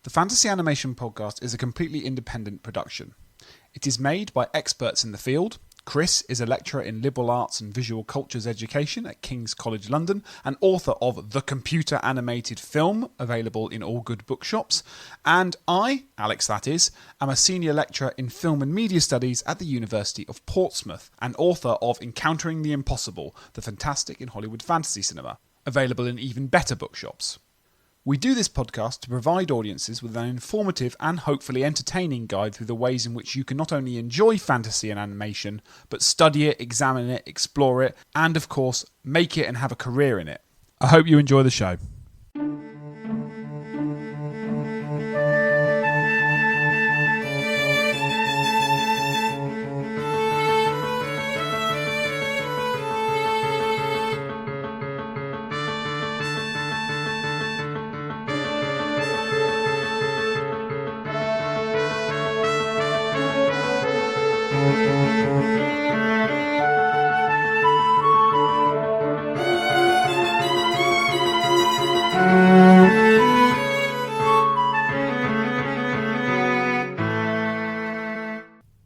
The Fantasy Animation Podcast is a completely independent production. It is made by experts in the field. Chris is a lecturer in liberal arts and visual cultures education at King's College London and author of The Computer Animated Film, available in all good bookshops. And I, Alex that is, am a senior lecturer in film and media studies at the University of Portsmouth and author of Encountering the Impossible, the fantastic in Hollywood fantasy cinema, available in even better bookshops. We do this podcast to provide audiences with an informative and hopefully entertaining guide through the ways in which you can not only enjoy fantasy and animation, but study it, examine it, explore it, and of course, make it and have a career in it. I hope you enjoy the show.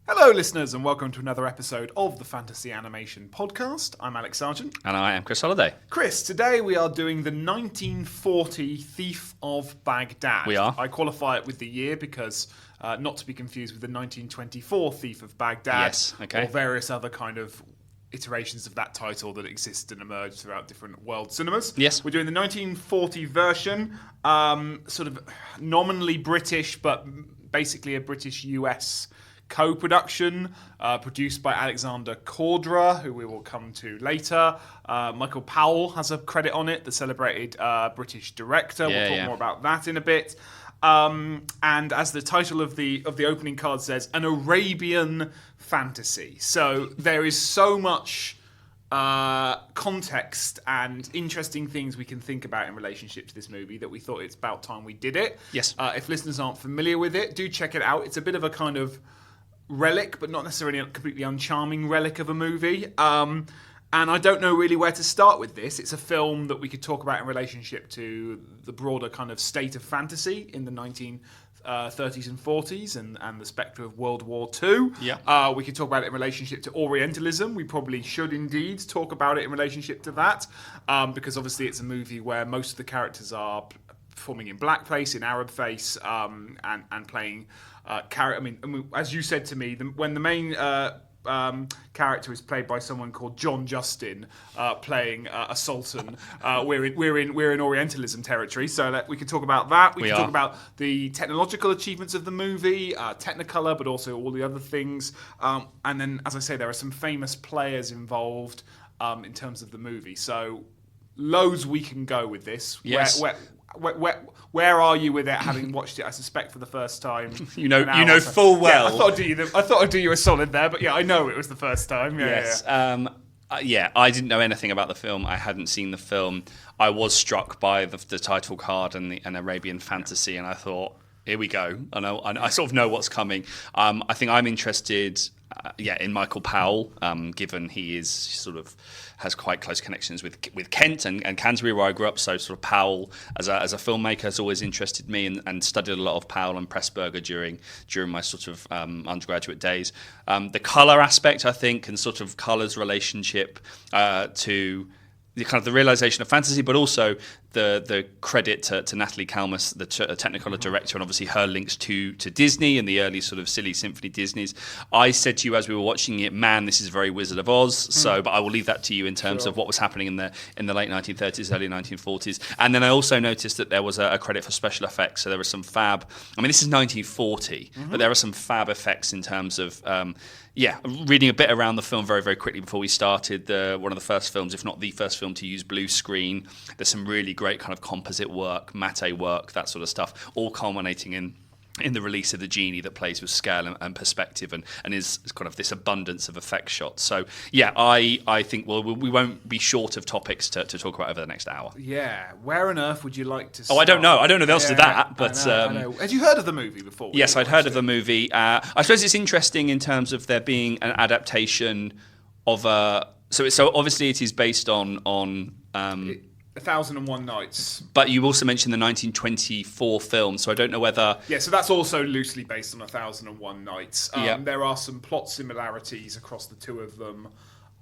Hello listeners and welcome to another episode of the Fantasy Animation Podcast. I'm Alex Sargent. And I am Chris Holliday. Chris, today we are doing the 1940 Thief of Bagdad. We are. I qualify it with the year because not to be confused with the 1924 Thief of Bagdad. Yes, okay. Or various other kind of iterations of that title that exist and emerge throughout different world cinemas. Yes. We're doing the 1940 version, sort of nominally British, but basically a British-US co-production, produced by Alexander Cordra, who we will come to later. Michael Powell has a credit on it, the celebrated British director. We'll talk more about that in a bit. And as the title of the opening card says, an Arabian fantasy. So there is so much context and interesting things we can think about in relationship to this movie that we thought it's about time we did it. Yes. If listeners aren't familiar with it, do check it out. It's a bit of a kind of relic, but not necessarily a completely uncharming relic of a movie. And I don't know really where to start with this. It's a film that we could talk about in relationship to the broader kind of state of fantasy in the 1930s and 40s and the spectre of World War II. Yeah. We could talk about it in relationship to Orientalism. We probably should indeed talk about it in relationship to that, because obviously it's a movie where most of the characters are performing in blackface, in Arab face, and playing character. I mean, as you said to me, when the main character is played by someone called John Justin, playing a sultan, we're in Orientalism territory. So we could talk about that. We can talk about the technological achievements of the movie, Technicolor, but also all the other things. And then, as I say, there are some famous players involved in terms of the movie. So loads we can go with this. Yes. Where are you with it, having watched it, I suspect, for the first time? You know full well. Yeah, I thought I'd do you a solid there, but yeah, I know it was the first time. Yes. I didn't know anything about the film. I hadn't seen the film. I was struck by the title card and an Arabian fantasy, and I thought, here we go. I sort of know what's coming. I think I'm interested, in Michael Powell, given he is sort of has quite close connections with Kent and Canterbury, where I grew up. So sort of Powell as a filmmaker has always interested me, and studied a lot of Powell and Pressburger during my sort of undergraduate days. The colour aspect, I think, and sort of colour's relationship to the kind of the realization of fantasy, but also the credit to Natalie Kalmus, the Technicolor director, and obviously her links to Disney and the early sort of silly symphony Disneys. I said to you as we were watching it, man, this is very Wizard of Oz. So, but I will leave that to you in terms of what was happening in the late 1930s, early 1940s. And then I also noticed that there was a credit for special effects. So there was some fab. I mean, this is 1940, but there are some fab effects in terms of. Reading a bit around the film very, very quickly before we started, one of the first films, if not the first film, to use blue screen. There's some really great kind of composite work, matte work, that sort of stuff, all culminating in the release of the genie that plays with scale and perspective and is kind of this abundance of effect shots. So, I think we won't be short of topics to talk about over the next hour. Yeah. Where on earth would you like to start? Oh, I don't know. I don't know the answer to that. But I know. Had you heard of the movie before? Yes, I'd heard of the movie. I suppose it's interesting in terms of there being an adaptation of a... So obviously it is based on 1001 Nights. But you also mentioned the 1924 film, so I don't know whether... Yeah, so that's also loosely based on 1001 Nights. Yeah. There are some plot similarities across the two of them,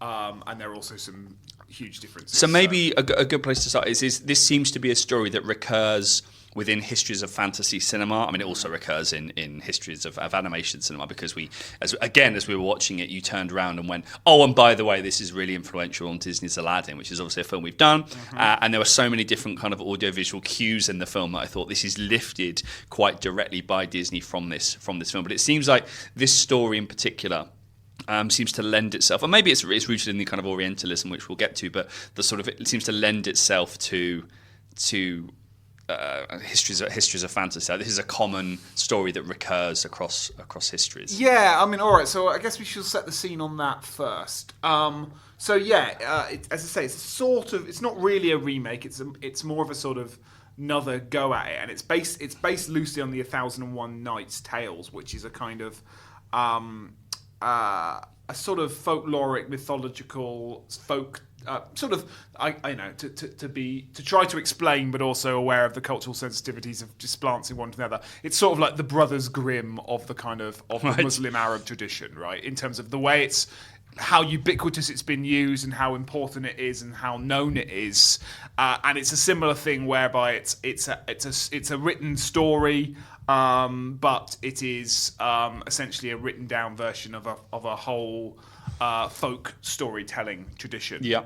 and there are also some huge differences. So maybe a good place to start is this seems to be a story that recurs within histories of fantasy cinema. I mean, it also recurs in histories of animation cinema, because as we were watching it, you turned around and went, oh, and by the way, this is really influential on Disney's Aladdin, which is obviously a film we've done. And there were so many different kind of audiovisual cues in the film that I thought this is lifted quite directly by Disney from this film. But it seems like this story in particular seems to lend itself, or maybe it's rooted in the kind of Orientalism, which we'll get to, but it seems to lend itself to histories of fantasy. This is a common story that recurs across histories. Yeah, I mean, all right. So I guess we should set the scene on that first. As I say, it's not really a remake. It's more of a sort of another go at it, and it's based loosely on the 1001 Nights tales, which is a kind of a sort of folkloric, mythological folk. To try to explain, but also aware of the cultural sensitivities of just glancing one to the other. It's sort of like the Brothers Grimm of the kind of the Muslim Arab tradition, right? In terms of the way how ubiquitous it's been used and how important it is and how known it is, and it's a similar thing whereby it's a written story, but it is essentially a written down version of a whole folk storytelling tradition. Yeah.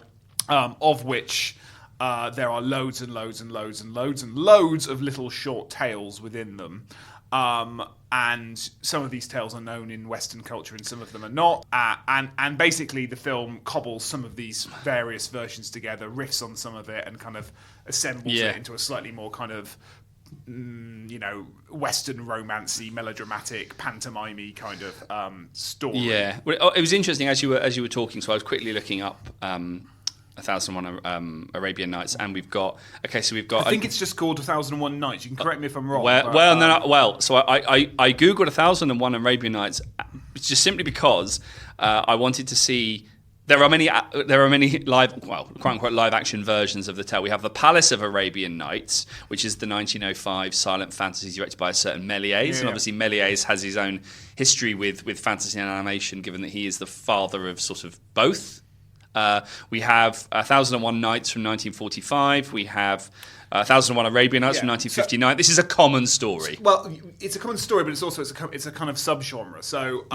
Of which there are loads and loads and loads and loads and loads of little short tales within them. And some of these tales are known in Western culture and some of them are not. And basically the film cobbles some of these various versions together, riffs on some of it, and kind of assembles it into a slightly more kind of Western romancy, melodramatic, pantomime kind of story. Yeah, well, it was interesting as you were talking. So I was quickly looking up 1001 Arabian Nights, and we've got. I think it's just called 1001 Nights. You can correct me if I'm wrong. So I googled 1001 Arabian Nights just simply because I wanted to see. There are many live, quote unquote, live action versions of the tale. We have The Palace of Arabian Nights, which is the 1905 silent fantasy directed by a certain Méliès, and obviously Méliès has his own history with fantasy and animation, given that he is the father of sort of both. We have 1001 Nights from 1945. We have 1001 Arabian Nights from 1959. This is a common story. Well, it's a common story, but it's a kind of subgenre. So.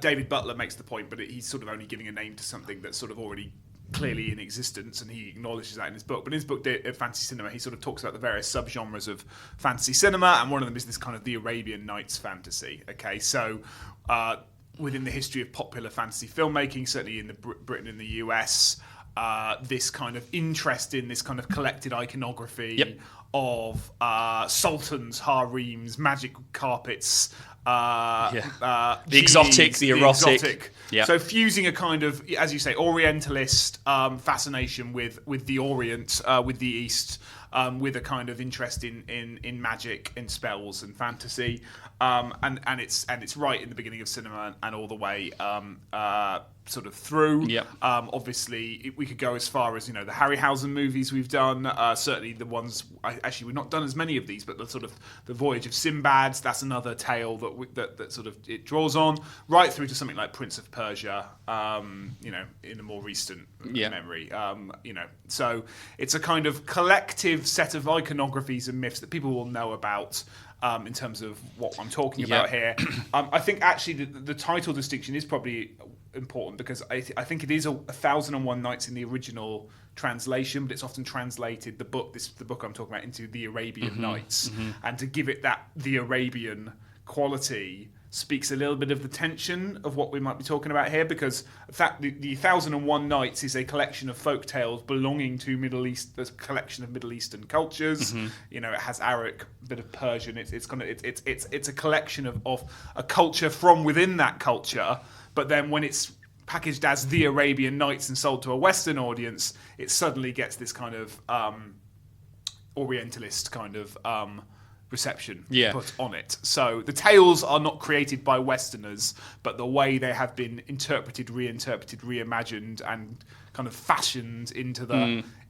David Butler makes the point, but he's sort of only giving a name to something that's sort of already clearly in existence, and he acknowledges that in his book. But in his book, Fantasy Cinema, he sort of talks about the various subgenres of fantasy cinema, and one of them is this kind of the Arabian Nights fantasy. Okay, so within the history of popular fantasy filmmaking, certainly in Britain and the US, this kind of interest in this kind of collected iconography of sultans, harems, magic carpets, the exotic, the erotic. Yeah. So fusing a kind of, as you say, Orientalist fascination with the Orient, with the East, with a kind of interest in magic and spells and fantasy, and it's right in the beginning of cinema and all the way sort of through. Yep. Obviously, we could go as far as the Harryhausen movies we've done. Certainly, the ones we've not done as many of these, but the sort of the Voyage of Sinbad. That's another tale that sort of it draws on, right through to something like Prince of Persia. In a more recent memory. So it's a kind of collective set of iconographies and myths that people will know about. In terms of what I'm talking about here, I think actually the title distinction is probably important, because I think it is 1001 Nights in the original translation, but it's often translated the book I'm talking about into the Arabian Nights, and to give it the Arabian quality speaks a little bit of the tension of what we might be talking about here, because in fact the 1001 Nights is a collection of folk tales belonging to Middle East, a collection of Middle Eastern cultures. It has Arabic, a bit of Persian. It's a collection of a culture from within that culture, but then when it's packaged as the Arabian Nights and sold to a Western audience, it suddenly gets this kind of Orientalist kind of reception put on it. So the tales are not created by Westerners, but the way they have been interpreted, reinterpreted, reimagined, and kind of fashioned into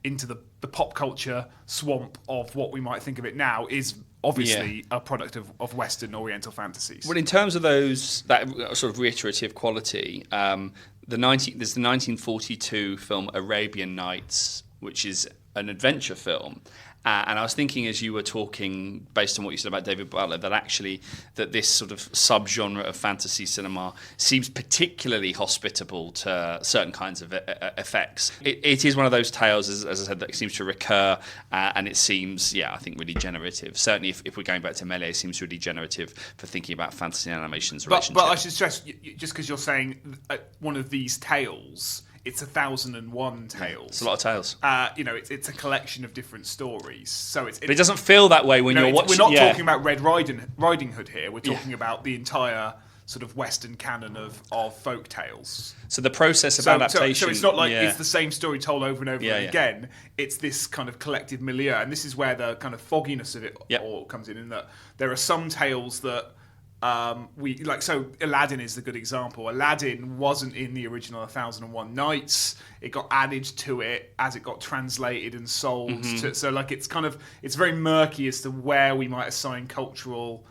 into the pop culture swamp of what we might think of it now is obviously a product of Western Oriental fantasies. Well, in terms of that sort of reiterative quality, there's the 1942 film Arabian Nights, which is an adventure film. And I was thinking, as you were talking, based on what you said about David Butler, that this sort of subgenre of fantasy cinema seems particularly hospitable to certain kinds of effects. It is one of those tales, as I said, that seems to recur, and it seems, I think, really generative. Certainly, if we're going back to Melee, it seems really generative for thinking about fantasy and animation's relationship. But I should stress, just because you're saying one of these tales, it's 1001 tales. It's a lot of tales. It's a collection of different stories. So but it doesn't feel that way when you're watching. We're not talking about Red Riding Hood here. We're talking about the entire sort of Western canon of folk tales. So the process of adaptation. So it's not like it's the same story told over and over again. It's this kind of collective milieu, and this is where the kind of fogginess of it all comes in that there are some tales that. So Aladdin is the good example. Aladdin wasn't in the original 1001 Nights. It got added to it as it got translated and sold. It's very murky as to where we might assign cultural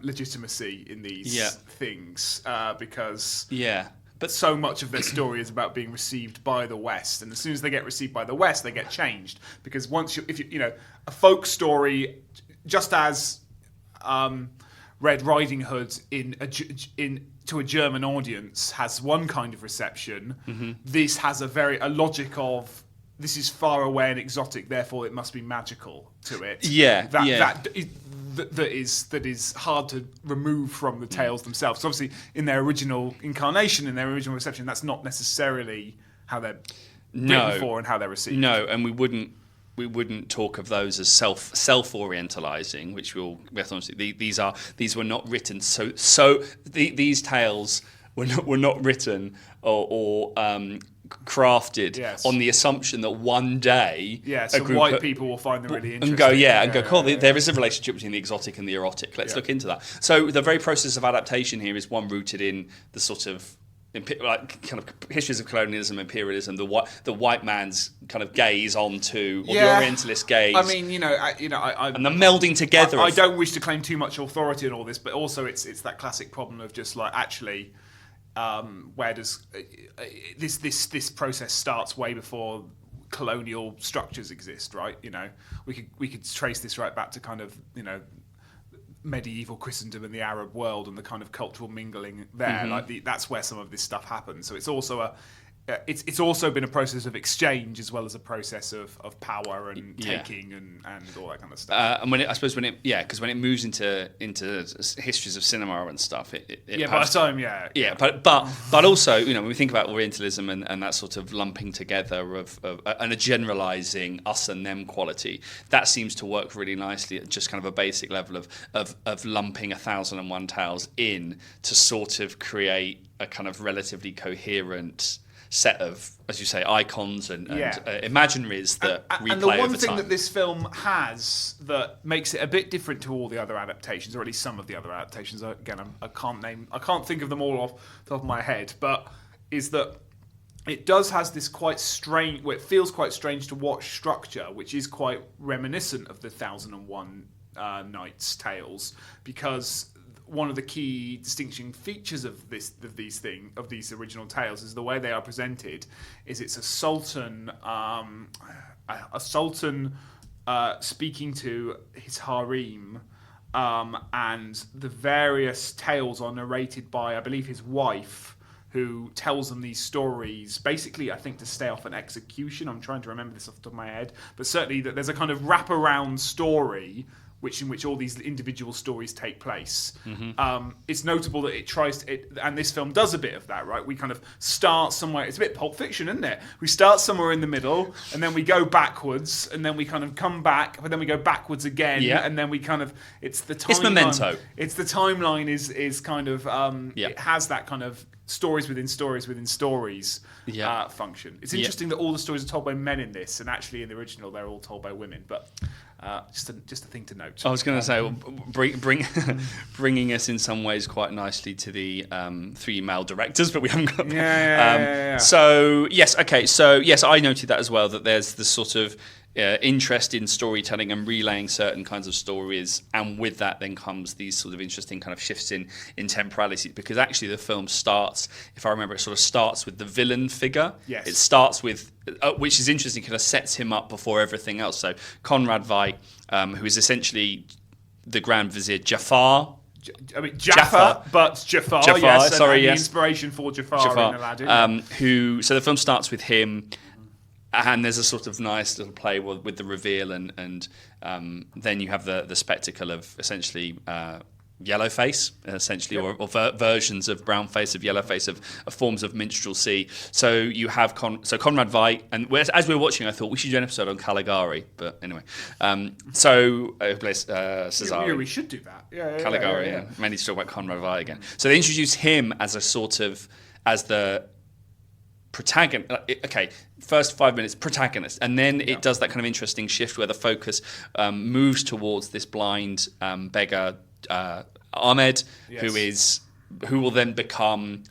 legitimacy in these things because but so much of their story is about being received by the West, and as soon as they get received by the West, they get changed because if a folk story, just as Red Riding Hood to a German audience has one kind of reception. This has a logic of this is far away and exotic, therefore it must be magical to it. That is hard to remove from the tales themselves. So obviously, in their original incarnation, in their original reception, that's not necessarily how they're written for and how they're received. No, and we wouldn't talk of those as self-orientalizing, which these were not written these tales were not written or crafted on the assumption that one day white people will find them really interesting and go cool. There is a relationship between the exotic and the erotic. Let's look into that. So the very process of adaptation here is one rooted in the sort of kind of histories of colonialism, imperialism, the white man's kind of gaze onto, or the Orientalist gaze. I mean, and the melding together. I don't wish to claim too much authority on all this, but also it's that classic problem of just like actually, where does this process starts way before colonial structures exist, right? We could trace this right back to kind of medieval Christendom and the Arab world and the kind of cultural mingling there. That's where some of this stuff happens. So it's also it's also been a process of exchange as well as a process of power and taking and all that kind of stuff. And when it moves into histories of cinema and stuff, by the time but also when we think about Orientalism and that sort of lumping together of and a generalizing us and them quality, that seems to work really nicely at just kind of a basic level of lumping 1001 Tales in to sort of create a kind of relatively coherent set of, as you say, icons and imaginaries that replay over time. And the one thing that this film has that makes it a bit different to all the other adaptations, or at least some of the other adaptations, again, I can't think of them all off the top of my head, but is that it does has this quite strange, well, it feels quite strange to watch structure, which is quite reminiscent of the 1001 Nights tales, because one of the key distinguishing features of these original tales is the way they are presented. Is it's a sultan speaking to his harem, and the various tales are narrated by, I believe, his wife, who tells them these stories, basically, I think, to stay off an execution. I'm trying to remember this off the top of my head, but certainly that there's a kind of wraparound story in which all these individual stories take place. It's notable that it tries to, and this film does a bit of that, right? We kind of start somewhere. It's a bit Pulp Fiction, isn't it? We start somewhere in the middle, and then we go backwards, and then we kind of come back, but then we go backwards again, and then we kind of, it's the timeline. It's Memento. It's the timeline is kind of, it has that kind of stories within stories within stories function. It's interesting that all the stories are told by men in this, and actually in the original they're all told by women, but Just a thing to note. I was going to say, bringing us in some ways quite nicely to the three male directors, but we haven't got. Yeah. So yes, okay. So yes, I noted that as well. That there's this sort of interest in storytelling and relaying certain kinds of stories, and with that then comes these sort of interesting kind of shifts in temporality, because actually the film starts, if I remember, it sort of starts with the villain figure. Yes. It starts with, which is interesting, kind of sets him up before everything else. So Conrad Veidt, who is essentially the Grand Vizier Jafar. I mean Jafar, but Jafar. Yes, sorry, the yes. inspiration for Jafar in Aladdin. So the film starts with him. And there's a sort of nice little play with the reveal, and then you have the spectacle of essentially yellowface, essentially, Yep. or versions of brownface, of yellowface, of forms of minstrelsy. So you have Conrad Veidt, and as we were watching, I thought we should do an episode on Caligari. But anyway, who plays Cesare. Yeah, we should do that. Yeah, Caligari, yeah. Maybe need to talk about Conrad Veidt again. So they introduce him as the protagonist. Okay, first 5 minutes protagonist, and then it does that kind of interesting shift where the focus moves towards this blind beggar Ahmed, Yes. who will then become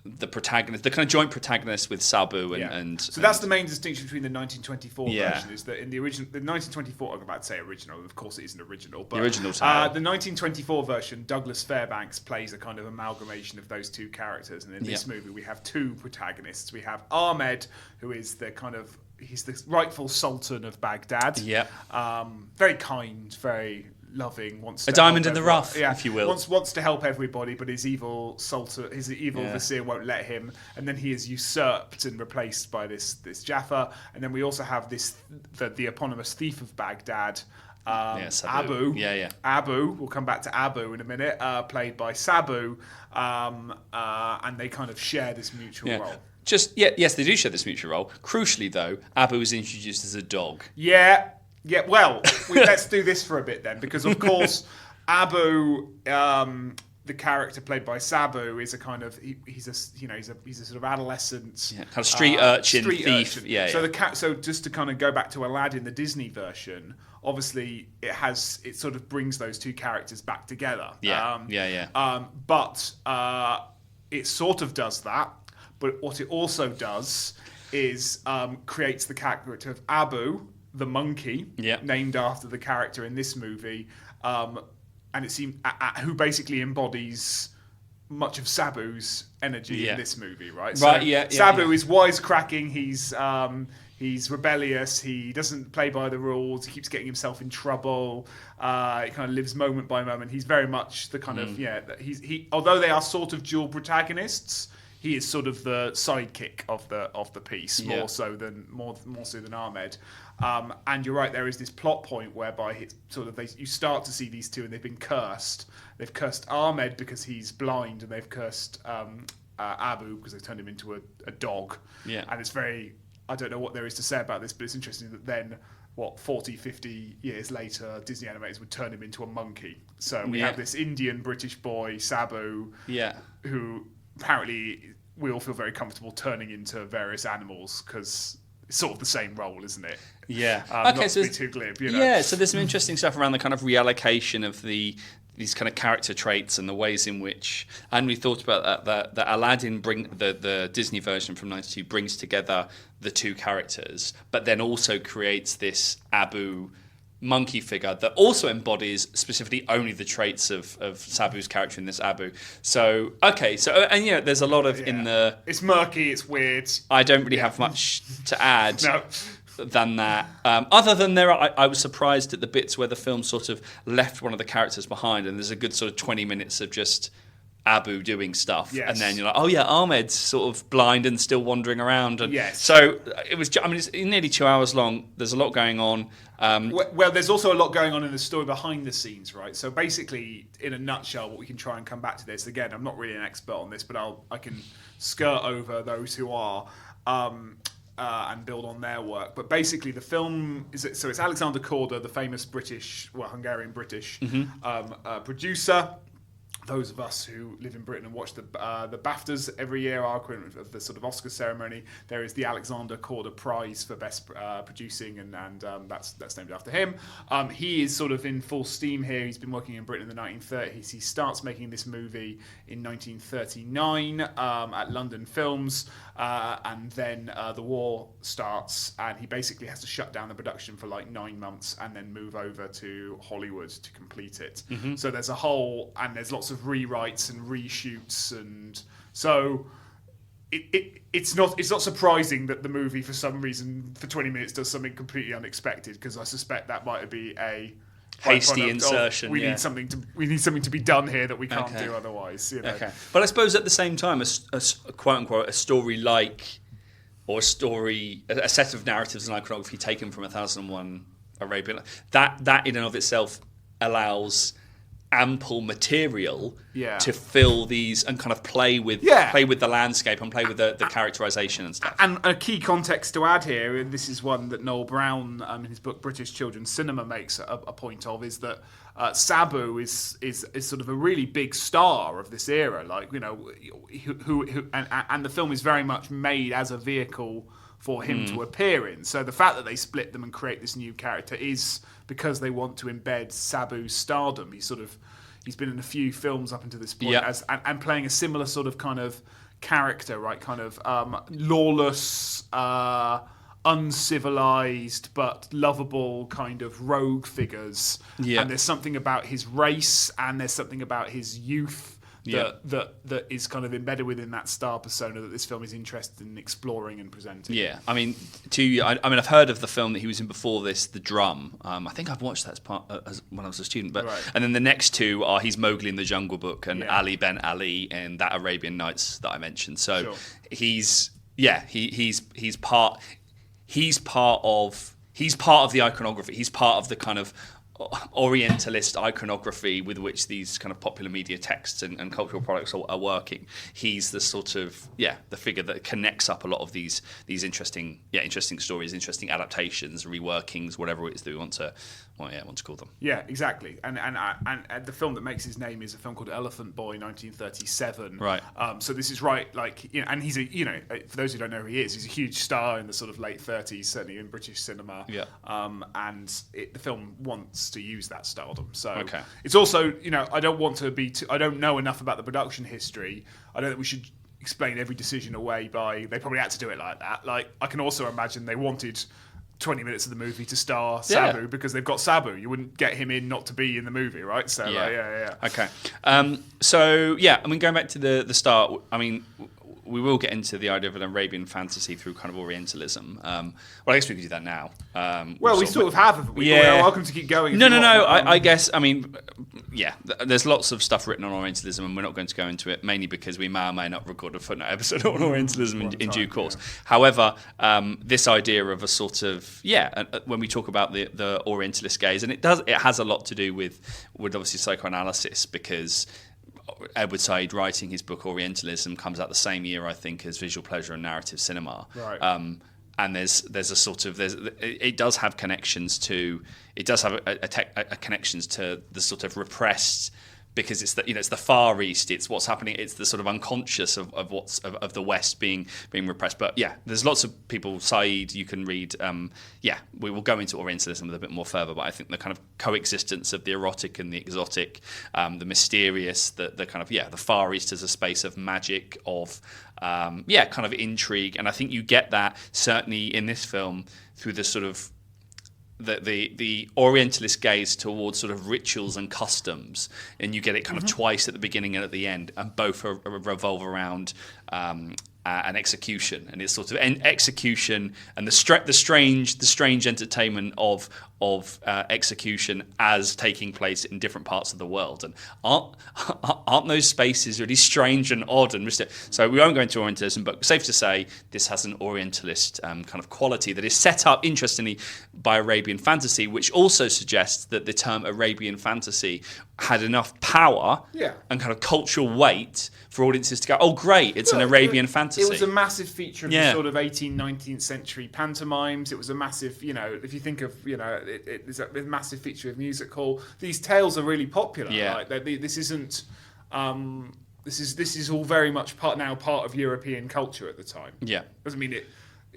the protagonist, the kind of joint protagonist with Sabu and so that's the main distinction between the 1924 Yeah. version, is that in the 1924, I'm about to say original, of course it isn't original, but The original tale. the 1924 version, Douglas Fairbanks plays a kind of amalgamation of those two characters, and in this movie we have two protagonists. We have Ahmed, who is he's the rightful Sultan of Baghdad. Yeah. Very kind, very loving, wants to A diamond help in the everyone. rough, if you will. Wants to help everybody, but his evil sultan, his evil vizier won't let him, and then he is usurped and replaced by this Jafar. And then we also have the eponymous Thief of Baghdad, Sabu. Abu. Abu. We'll come back to Abu in a minute, played by Sabu, and they kind of share this mutual role. Yes, they do share this mutual role. Crucially, though, Abu is introduced as a dog. Yeah. Well, let's do this for a bit then, because of course, Abu, the character played by Sabu, is a kind of he's a sort of adolescent, kind of street urchin, thief. Urchin. So just to kind of go back to Aladdin, the Disney version, obviously it sort of brings those two characters back together. But it sort of does that. But what it also does is creates the character of Abu, the monkey, named after the character in this movie, and it seems who basically embodies much of Sabu's energy in this movie, right? Sabu is wisecracking. He's rebellious. He doesn't play by the rules. He keeps getting himself in trouble. He kind of lives moment by moment. He's very much the kind of although they are sort of dual protagonists, he is sort of the sidekick of the piece, more so than Ahmed. And you're right, there is this plot point whereby you start to see these two, and they've been cursed. They've cursed Ahmed because he's blind, and they've cursed Abu because they've turned him into a dog. Yeah. And it's very, I don't know what there is to say about this, but it's interesting that then, 40, 50 years later, Disney animators would turn him into a monkey. So we have this Indian British boy, Sabu, who apparently we all feel very comfortable turning into various animals, because it's sort of the same role, isn't it? Yeah. Not to be too glib, you know? Yeah, so there's some interesting stuff around the kind of reallocation of these kind of character traits and the ways in which, and we thought about that Aladdin the Disney version from '92 brings together the two characters, but then also creates this Abu monkey figure that also embodies specifically only the traits of Sabu's character in this Abu. So there's a lot of in the. It's murky. It's weird. I don't really have much to add. No. Than that. Other than I was surprised at the bits where the film sort of left one of the characters behind, and there's a good sort of 20 minutes of just Abu doing stuff, and then you're like, oh yeah, Ahmed's sort of blind and still wandering around, and so it was. I mean, it's nearly 2 hours long. There's a lot going on. Well, there's also a lot going on in the story behind the scenes, right? So basically, in a nutshell, what we can try and come back to this again. I'm not really an expert on this, but I can skirt over those who are. And build on their work. But basically the film it's Alexander Korda, the famous Hungarian British producer, those of us who live in Britain and watch the BAFTAs every year, our equivalent of the sort of Oscar ceremony, there is the Alexander Korda Prize for Best Producing, and that's named after him. He is sort of in full steam here. He's been working in Britain in the 1930s. He starts making this movie in 1939 at London Films, and then the war starts, and he basically has to shut down the production for like 9 months and then move over to Hollywood to complete it. So there's there's lots of rewrites and reshoots, and so it's not surprising that the movie for some reason for 20 minutes does something completely unexpected, because I suspect that might be a hasty insertion. We need something to be done here that we can't do otherwise. Okay, but I suppose at the same time, a quote unquote a story like, or a set of narratives and iconography taken from 1001 Arabian, that in and of itself allows ample material to fill these and kind of play with the landscape and play with the characterization and stuff. And a key context to add here, and this is one that Noel Brown in his book British Children's Cinema makes a point of, is that Sabu is sort of a really big star of this era, like, you know, and the film is very much made as a vehicle for him to appear in. So the fact that they split them and create this new character is because they want to embed Sabu's stardom. He's been in a few films up until this point and playing a similar sort of kind of character, right? Kind of lawless, uncivilized but lovable kind of rogue figures. Yeah. And there's something about his race and there's something about his youth that is kind of embedded within that star persona that this film is interested in exploring and presenting. Yeah, I mean, I've heard of the film that he was in before this, The Drum. I think I've watched that as when I was a student. And then the next two are he's Mowgli in the Jungle Book and Ali Ben Ali and that Arabian Nights that I mentioned. So he's part of the iconography. He's part of the kind of Orientalist iconography with which these kind of popular media texts and cultural products are working. He's the sort of the figure that connects up a lot of these interesting stories, interesting adaptations, reworkings, whatever it is that we want to call them. Yeah, exactly. And the film that makes his name is a film called Elephant Boy, 1937. Right. So this is right, like, you know, and he's for those who don't know who he is, he's a huge star in the sort of late 30s, certainly in British cinema. Yeah. And the film wants to use that stardom. So it's also, you know, I don't know enough about the production history. I don't think we should explain every decision away by they probably had to do it like that. Like, I can also imagine they wanted 20 minutes of the movie to star Sabu because they've got Sabu. You wouldn't get him in not to be in the movie, right? So Okay. I mean, going back to the start, I mean, we will get into the idea of an Arabian fantasy through kind of Orientalism. Well, I guess we could do that now. We sort of have. We're welcome to keep going. No. I guess, I mean, there's lots of stuff written on Orientalism, and we're not going to go into it, mainly because we may or may not record a footnote episode on Orientalism in due course. Yeah. However, this idea of a sort of, when we talk about the Orientalist gaze, and it has a lot to do with obviously psychoanalysis, because Edward Said, writing his book Orientalism, comes out the same year, I think, as Visual Pleasure and Narrative Cinema. Right. And there's a sort of it does have connections to connections to the sort of repressed, because it's the Far East, it's what's happening, it's the sort of unconscious of the West being repressed. But there's lots of people. Said, you can read. We will go into Orientalism a bit more further, but I think the kind of coexistence of the erotic and the exotic, the mysterious, the kind of the Far East as a space of magic, of kind of intrigue, and I think you get that certainly in this film through the sort of the Orientalist gaze towards sort of rituals and customs, and you get it kind of twice at the beginning and at the end, and both revolve around an execution, and it's sort of execution and the strange entertainment of execution as taking place in different parts of the world. And aren't those spaces really strange and odd and mysterious? So we won't go into Orientalism, but safe to say this has an Orientalist kind of quality that is set up, interestingly, by Arabian fantasy, which also suggests that the term Arabian fantasy had enough power and kind of cultural weight for audiences to go, oh great, it's an Arabian fantasy. It was a massive feature of the sort of 18th, 19th century pantomimes. It was a massive, if you think of, it's a massive feature of music hall. These tales are really popular. Yeah. Like, this isn't This is all very much part of European culture at the time. Yeah. Doesn't mean it.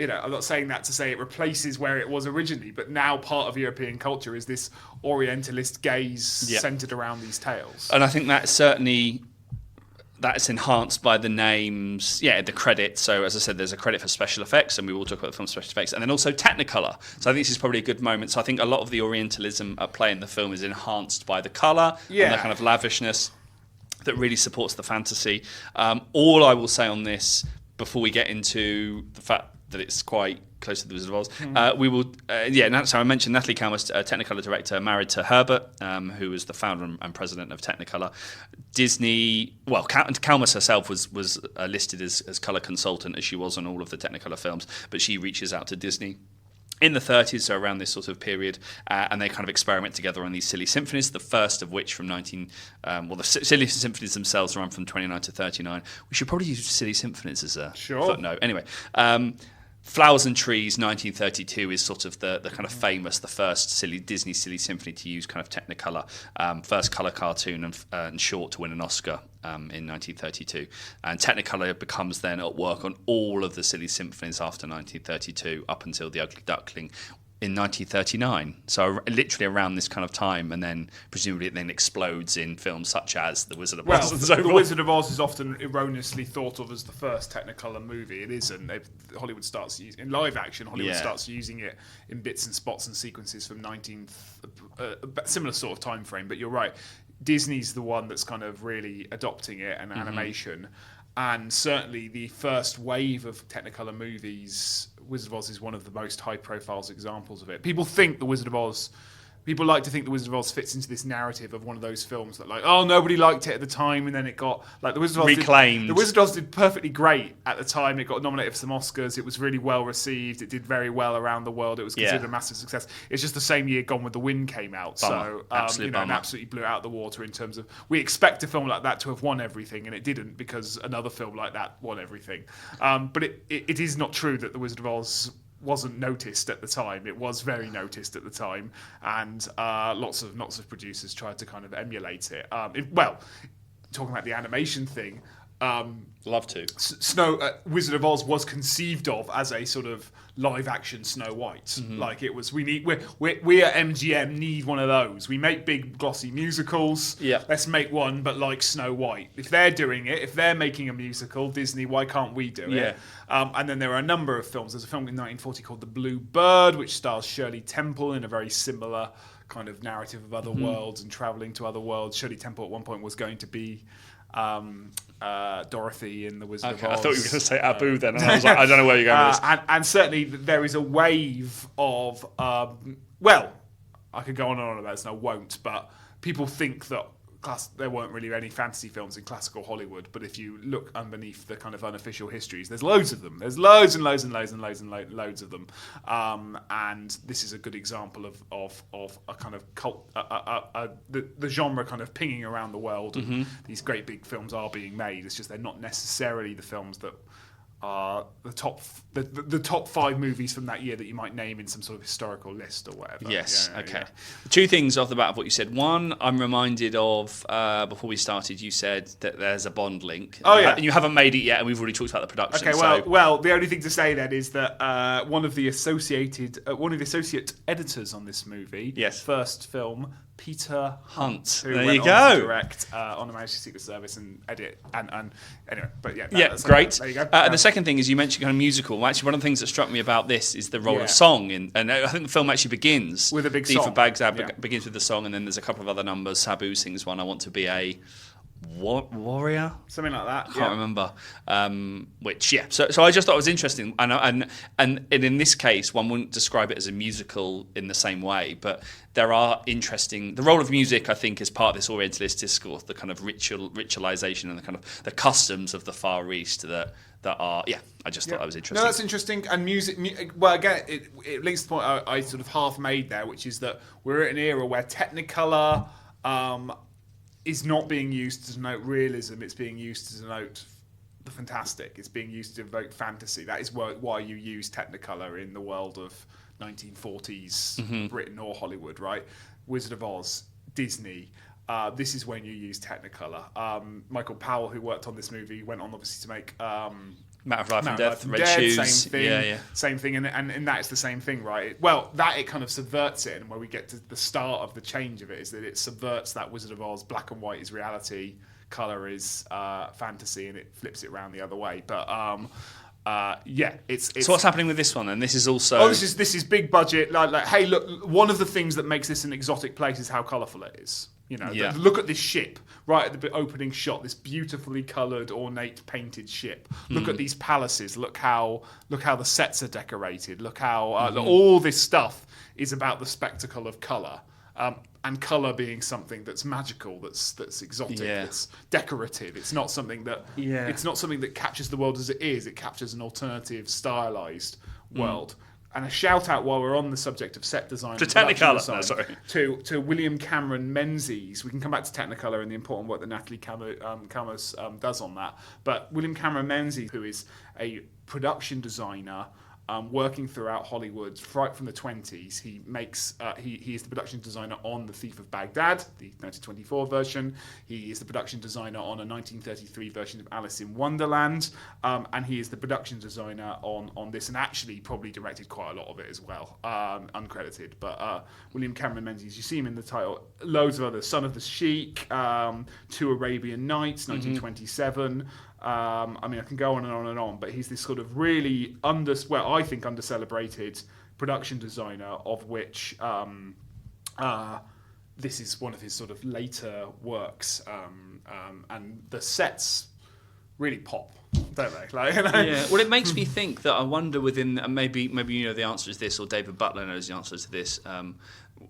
I'm not saying that to say it replaces where it was originally, but now part of European culture is this Orientalist gaze centered around these tales. And I think that's enhanced by the names, the credits. So as I said, there's a credit for special effects, and we will talk about the film special effects, and then also Technicolor. So I think this is probably a good moment. So I think a lot of the Orientalism at play in the film is enhanced by the colour and the kind of lavishness that really supports the fantasy. All I will say on this, before we get into the fact that it's quite close to the Wizard of Oz, we will, so I mentioned Natalie Kalmus, Technicolor director, married to Herbert, who was the founder and president of Technicolor. Disney, Kalmus herself was listed as colour consultant, as she was on all of the Technicolor films, but she reaches out to Disney in the 30s, so around this sort of period, and they kind of experiment together on these silly symphonies, the first of which from the silly symphonies themselves run from 29 to 39. We should probably use silly symphonies as a footnote. Anyway, Flowers and Trees, 1932, is sort of the kind of famous, the first Disney silly symphony to use kind of Technicolor, first colour cartoon and short to win an Oscar in 1932. And Technicolor becomes then at work on all of the silly symphonies after 1932, up until The Ugly Duckling in 1939. So literally around this kind of time, and then presumably it then explodes in films such as The Wizard of Oz and so forth. The Wizard of Oz is often erroneously thought of as the first Technicolor movie. It isn't. Hollywood starts using in live action. Hollywood starts using it in bits and spots and sequences from similar sort of time frame. But you're right. Disney's the one that's kind of really adopting it and animation. And certainly the first wave of Technicolor movies, Wizard of Oz is one of the most high-profile examples of it. People like to think The Wizard of Oz fits into this narrative of one of those films that, like, nobody liked it at the time, and then it got, like, The Wizard of Oz reclaimed. The Wizard of Oz did perfectly great at the time. It got nominated for some Oscars. It was really well received. It did very well around the world. It was considered a massive success. It's just the same year Gone with the Wind came out. Bummer. So, and absolutely blew it out of the water in terms of, we expect a film like that to have won everything, and it didn't, because another film like that won everything. But it is not true that The Wizard of Oz wasn't noticed at the time. It was very noticed at the time, and lots of producers tried to kind of emulate it. Talking about the animation thing, love to. Wizard of Oz was conceived of as a sort of live action Snow White. Like, it was, we at MGM need one of those. We make big glossy musicals. Yeah. Let's make one, but like Snow White. If they're doing it, if they're making a musical, Disney, why can't we do it? And then there are a number of films. There's a film in 1940 called The Blue Bird, which stars Shirley Temple in a very similar kind of narrative of other worlds and traveling to other worlds. Shirley Temple at one point was going to be Dorothy in The Wizard of Oz. I thought you were going to say Abu then, and I was like, I don't know where you're going with this. And certainly there is a wave of, I could go on and on about this, and I won't, but people think that there weren't really any fantasy films in classical Hollywood, but if you look underneath the kind of unofficial histories, there's loads of them. There's loads and loads and loads and loads and loads of them. And this is a good example of a kind of cult, the genre kind of pinging around the world. And these great big films are being made. It's just they're not necessarily the films that are the top 5 movies from that year that you might name in some sort of historical list or whatever. Yes, okay. Two things off the bat of what you said. One, I'm reminded of, before we started, you said that there's a Bond link. And you haven't made it yet, and we've already talked about the production. Okay, well, the only thing to say then is that one of the associate editors on this movie, first film, Peter Hunt, who went on to direct on the Majesty's Secret Service and edit, and anyway, but that's great. There you go. And the second thing is, you mentioned kind of musical. Actually, one of the things that struck me about this is the role of song, and I think the film actually begins with a big Thief song. of Bagdad begins with the song, and then there's a couple of other numbers. Sabu sings one, I Want to Be a Warrior, something like that. I can't remember. So I just thought it was interesting, and in this case, one wouldn't describe it as a musical in the same way, but there are interesting. The role of music, I think, is part of this Orientalist discourse, the kind of ritualization and the kind of the customs of the Far East that are. I just thought that was interesting. No, that's interesting. And music. Well, again, it links to the point I sort of half made there, which is that we're at an era where Technicolor is not being used to denote realism. It's being used to denote the fantastic. It's being used to evoke fantasy. That is why you use Technicolor in the world of 1940s Britain or Hollywood, right? Wizard of Oz, Disney, this is when you use Technicolor. Michael Powell, who worked on this movie, went on obviously to make Matter of Life and Death, Red Dead, Shoes. same thing, same thing, and that is the same thing, right? It kind of subverts it, and where we get to the start of the change of it is that it subverts that Wizard of Oz, black and white is reality, color is fantasy, and it flips it around the other way. But it's. So what's happening with this one? And this is also this is big budget. Like, hey, look, one of the things that makes this an exotic place is how colourful it is. You know, look at this ship right at the opening shot. This beautifully coloured, ornate, painted ship. Look at these palaces. Look how the sets are decorated. Look how all this stuff is about the spectacle of colour, and colour being something that's magical, that's exotic, that's decorative. It's not something that captures the world as it is. It captures an alternative, stylised world. And a shout out while we're on the subject of set design to Technicolor, to William Cameron Menzies. We can come back to Technicolor and the important work that Natalie Camus does on that. But William Cameron Menzies, who is a production designer working throughout Hollywood right from the 20s, he is the production designer on The Thief of Bagdad, the 1924 version. He is the production designer on a 1933 version of Alice in Wonderland, and he is the production designer on this, and actually probably directed quite a lot of it as well, uncredited. But William Cameron Menzies, you see him in the title. Loads of others: Son of the Sheik, Two Arabian Nights, 1927. I mean, I can go on and on and on, but he's this sort of really I think under-celebrated production designer, of which this is one of his sort of later works, and the sets really pop, don't they? Like, you know? Yeah. Well, it makes me think that I wonder within, and maybe you know the answer is this, or David Butler knows the answer to this,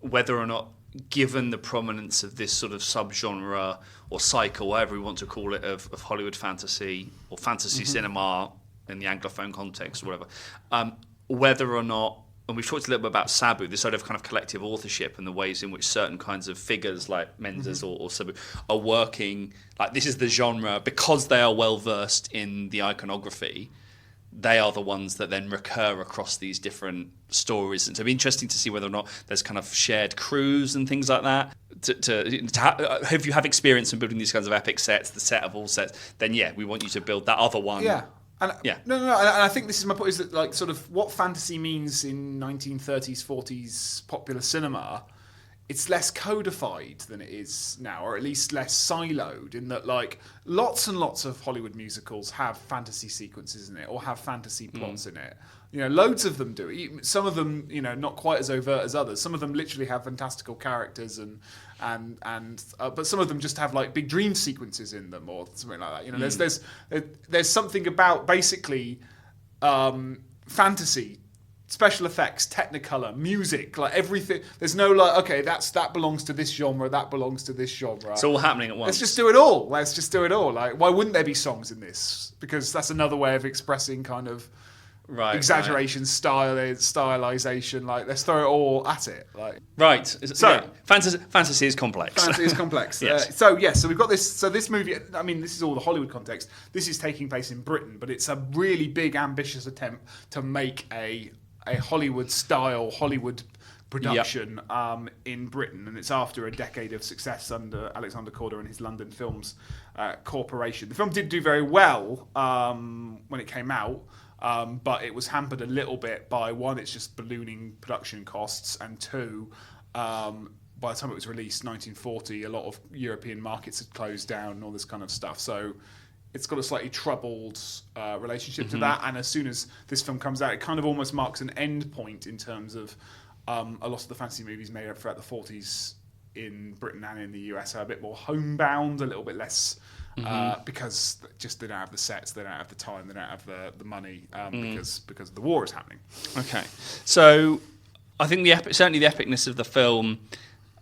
whether or not, given the prominence of this sort of subgenre or cycle, whatever we want to call it, of Hollywood fantasy or fantasy cinema in the Anglophone context or whatever, whether or not, and we've talked a little bit about Sabu, this sort of kind of collective authorship and the ways in which certain kinds of figures like Menzies or Sabu are working, like this is the genre, because they are well versed in the iconography, they are the ones that then recur across these different stories. And so it'd be interesting to see whether or not there's kind of shared crews and things like that. If you have experience in building these kinds of epic sets, the set of all sets, then we want you to build that other one. Yeah. And No, and I think this is my point, is that like sort of what fantasy means in 1930s, 40s popular cinema, it's less codified than it is now, or at least less siloed, in that like lots and lots of Hollywood musicals have fantasy sequences in it or have fantasy plots in it. You know, loads of them do. Some of them, you know, not quite as overt as others. Some of them literally have fantastical characters but some of them just have like big dream sequences in them or something like that. You know, there's something about basically fantasy, special effects, Technicolor, music, like everything. There's no like, okay, that belongs to this genre, that belongs to this genre. It's all happening at once. Let's just do it all. Like, why wouldn't there be songs in this? Because that's another way of expressing kind of exaggeration, stylization. Like, let's throw it all at it. Like, fantasy is complex. Fantasy is complex. Yes. So we've got this. So this movie, I mean, this is all the Hollywood context. This is taking place in Britain, but it's a really big, ambitious attempt to make a Hollywood-style, Hollywood production in Britain, and it's after a decade of success under Alexander Korda and his London Films Corporation. The film did do very well when it came out, but it was hampered a little bit by, one, it's just ballooning production costs, and two, by the time it was released, 1940, a lot of European markets had closed down and all this kind of stuff. So it's got a slightly troubled relationship to that, and as soon as this film comes out, it kind of almost marks an end point in terms of a lot of the fantasy movies made throughout the 40s in Britain and in the US are a bit more homebound, a little bit less, because just they don't have the sets, they don't have the time, they don't have the money, because the war is happening. Okay, so I think certainly the epicness of the film,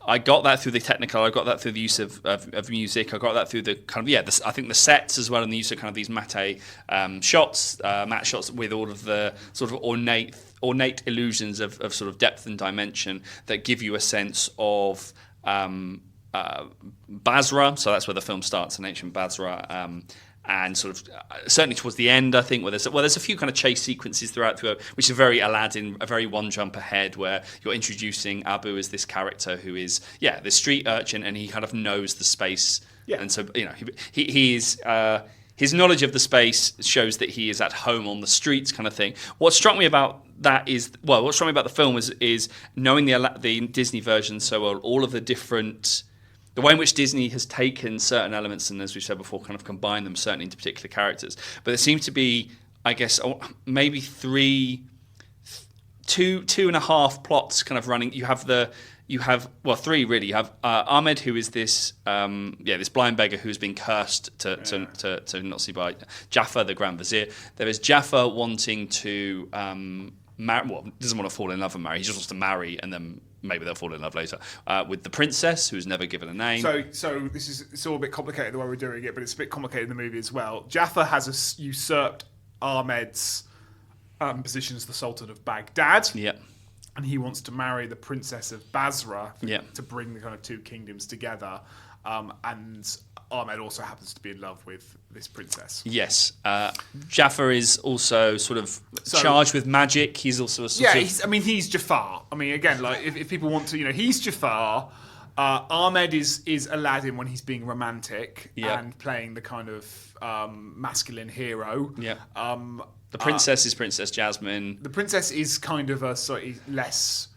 I got that through the Technicolor, I got that through the use of music, I got that through the kind of, I think the sets as well, and the use of kind of these matte shots, matte shots with all of the sort of ornate illusions of sort of depth and dimension that give you a sense of Basra, so that's where the film starts, in ancient Basra, and sort of certainly towards the end, I think, where there's a few kind of chase sequences throughout, which are very Aladdin, a very one jump ahead, where you're introducing Abu as this character who is this street urchin, and he kind of knows the space, and so he is. His knowledge of the space shows that he is at home on the streets, kind of thing. What struck me about that is, what struck me about the film is knowing the Disney version so well, all of the different, the way in which Disney has taken certain elements and, as we said before, kind of combined them certainly into particular characters. But there seems to be, I guess, maybe two and a half plots kind of running. You have three really. You have Ahmed, who is this this blind beggar who's been cursed to not see by Jafar, the Grand Vizier. There is Jafar wanting to doesn't want to fall in love and marry. He just wants to marry, and then maybe they'll fall in love later with the princess, who's never given a name. So it's all a bit complicated the way we're doing it, but it's a bit complicated in the movie as well. Jafar has usurped Ahmed's position as the Sultan of Baghdad. Yeah. And he wants to marry the Princess of Basra to bring the kind of two kingdoms together. And Ahmed also happens to be in love with this princess. Yes. Jafar is also sort of charged with magic. He's also a sort of... he's Jafar. I mean, again, like if people want to, he's Jafar. Ahmed is Aladdin when he's being romantic and playing the kind of masculine hero. Yeah. The princess is Princess Jasmine. The princess is kind of a slightly less,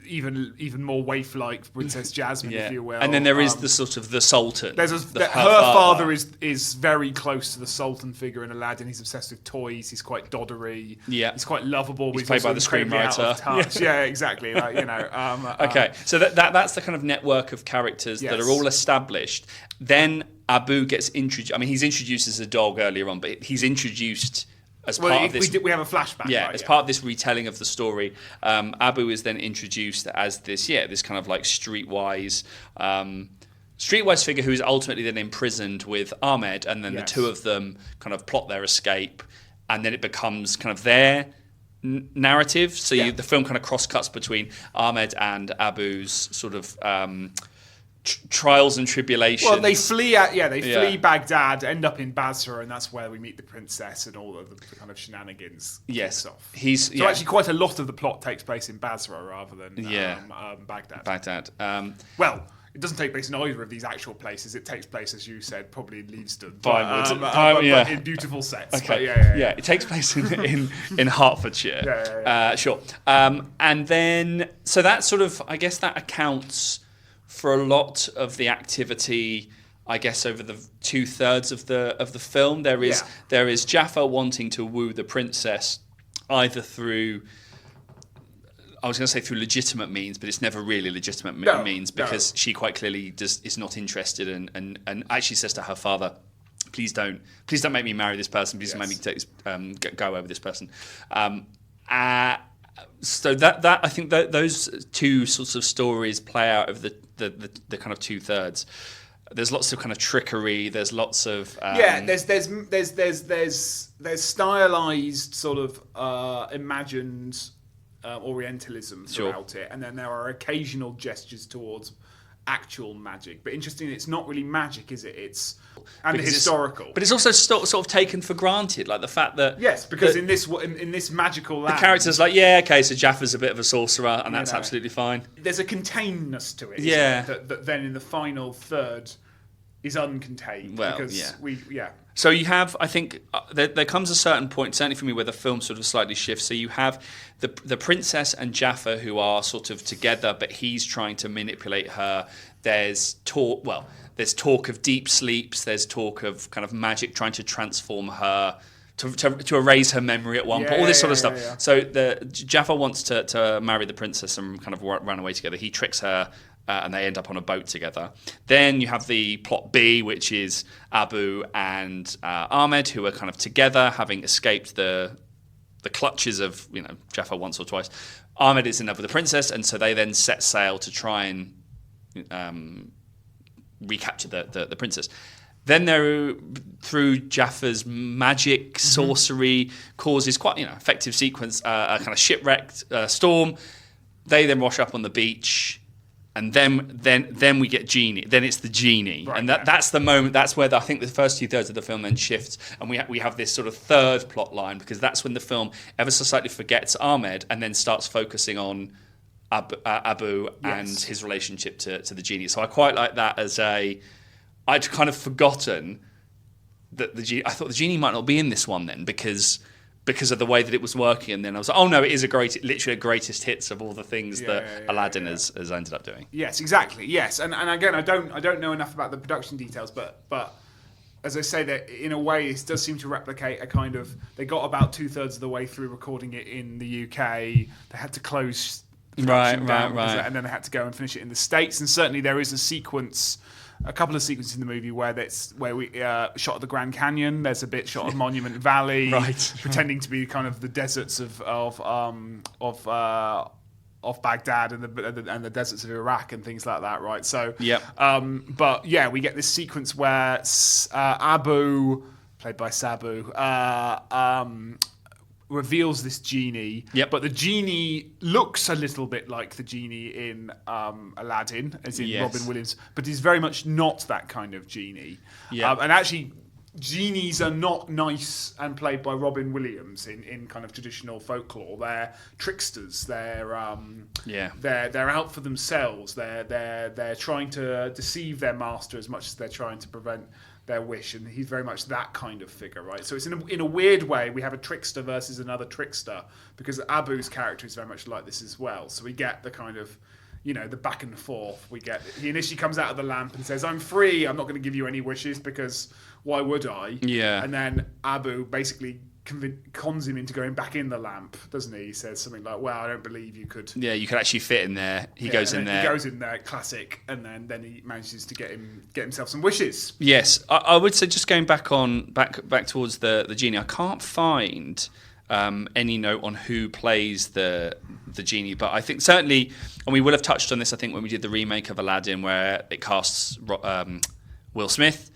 even more waif-like Princess Jasmine, if you will. And then there is the sort of the Sultan. Her father is very close to the Sultan figure in Aladdin. He's obsessed with toys. He's quite doddery. Yeah. He's quite lovable. He's played by the screenwriter. Yeah, exactly. Okay, so that's the kind of network of characters that are all established. Then Abu gets introduced. I mean, he's introduced as a dog earlier on, but he's introduced as part of this. We have a flashback. Part of this retelling of the story. Abu is then introduced as this kind of like streetwise figure who is ultimately then imprisoned with Ahmed, and then the two of them kind of plot their escape, and then it becomes kind of their narrative. So the film kind of cross cuts between Ahmed and Abu's sort of trials and tribulations. Well, they flee flee Baghdad, end up in Basra, and that's where we meet the princess and all of the kind of shenanigans. Yes, off. Actually, quite a lot of the plot takes place in Basra rather than Baghdad. Well, it doesn't take place in either of these actual places. It takes place, as you said, probably in Leavesden, but in beautiful sets. Okay, it takes place in Hertfordshire. Sure. And then, so that sort of, I guess, that accounts for a lot of the activity, I guess, over the 2/3 of the film. There is Jafar wanting to woo the princess, either through, I was going to say through legitimate means, but it's never really legitimate means, because she quite clearly is not interested and actually says to her father, please don't make me marry this person. Please don't make me go away with this person. So that I think that those two sorts of stories play out of the kind of 2/3. There's lots of kind of trickery. There's lots of there's stylized sort of imagined Orientalism throughout it, and then there are occasional gestures towards actual magic. But interestingly, it's not really magic, is it? It's historical. But it's also sort of taken for granted, like the fact that because in this magical land, the character's like, so Jaffar's a bit of a sorcerer, and that's absolutely fine. There's a containedness to it, that then in the final third is uncontained. So you have, I think, there comes a certain point, certainly for me, where the film sort of slightly shifts. So you have the princess and Jafar who are sort of together, but he's trying to manipulate her. There's talk of deep sleeps. There's talk of kind of magic trying to transform her, to erase her memory at one point. All this sort of stuff. Yeah. So Jafar wants to marry the princess and kind of run away together. He tricks her. And they end up on a boat together. Then you have the plot B, which is Abu and Ahmed, who are kind of together, having escaped the clutches of Jafar once or twice. Ahmed is in love with the princess, and so they then set sail to try and recapture the princess. Then through Jafar's magic, sorcery, causes quite effective sequence, a kind of shipwrecked storm. They then wash up on the beach. And then we get Genie. Then it's the Genie, Right, and that's the moment. That's where I think the first 2/3 of the film then shifts, and we have this sort of third plot line, because that's when the film ever so slightly forgets Ahmed and then starts focusing on Abu and his relationship to the Genie. So I quite like that as I'd kind of forgotten that the Genie. I thought the Genie might not be in this one then because of the way that it was working, and then I was like, oh no, it is literally a greatest hits of all the things that Aladdin has ended up doing. Yes, exactly. Yes, and again, I don't know enough about the production details, but as I say, that in a way, it does seem to replicate a kind of. They got about 2/3 of the way through recording it in the UK. They had to close production down, and then they had to go and finish it in the States. And certainly, there is a couple of sequences in the movie where we shot of the Grand Canyon. There's a bit shot of Monument Valley, pretending to be kind of the deserts of Baghdad and the deserts of Iraq and things like that, right? So, but yeah, we get this sequence where Abu, played by Sabu, reveals this genie, but the genie looks a little bit like the genie in Aladdin, as in Robin Williams, but he's very much not that kind of genie. And actually, genies are not nice and played by Robin Williams in kind of traditional folklore. They're tricksters. They're out for themselves. They're trying to deceive their master as much as they're trying to prevent their wish, and he's very much that kind of figure, right? So it's in a weird way we have a trickster versus another trickster, because Abu's character is very much like this as well. So we get the kind of, the back and forth. He initially comes out of the lamp and says, "I'm free. I'm not going to give you any wishes because why would I?" Yeah. And then Abu basically cons him into going back in the lamp, doesn't he? He says something like, "Well, I don't believe you could." Yeah, you could actually fit in there. He goes in there. He goes in there, classic, and then he manages to get himself some wishes. Yes, I would say, just going back towards the genie, I can't find any note on who plays the genie, but I think certainly, and we would have touched on this, I think, when we did the remake of Aladdin, where it casts Will Smith.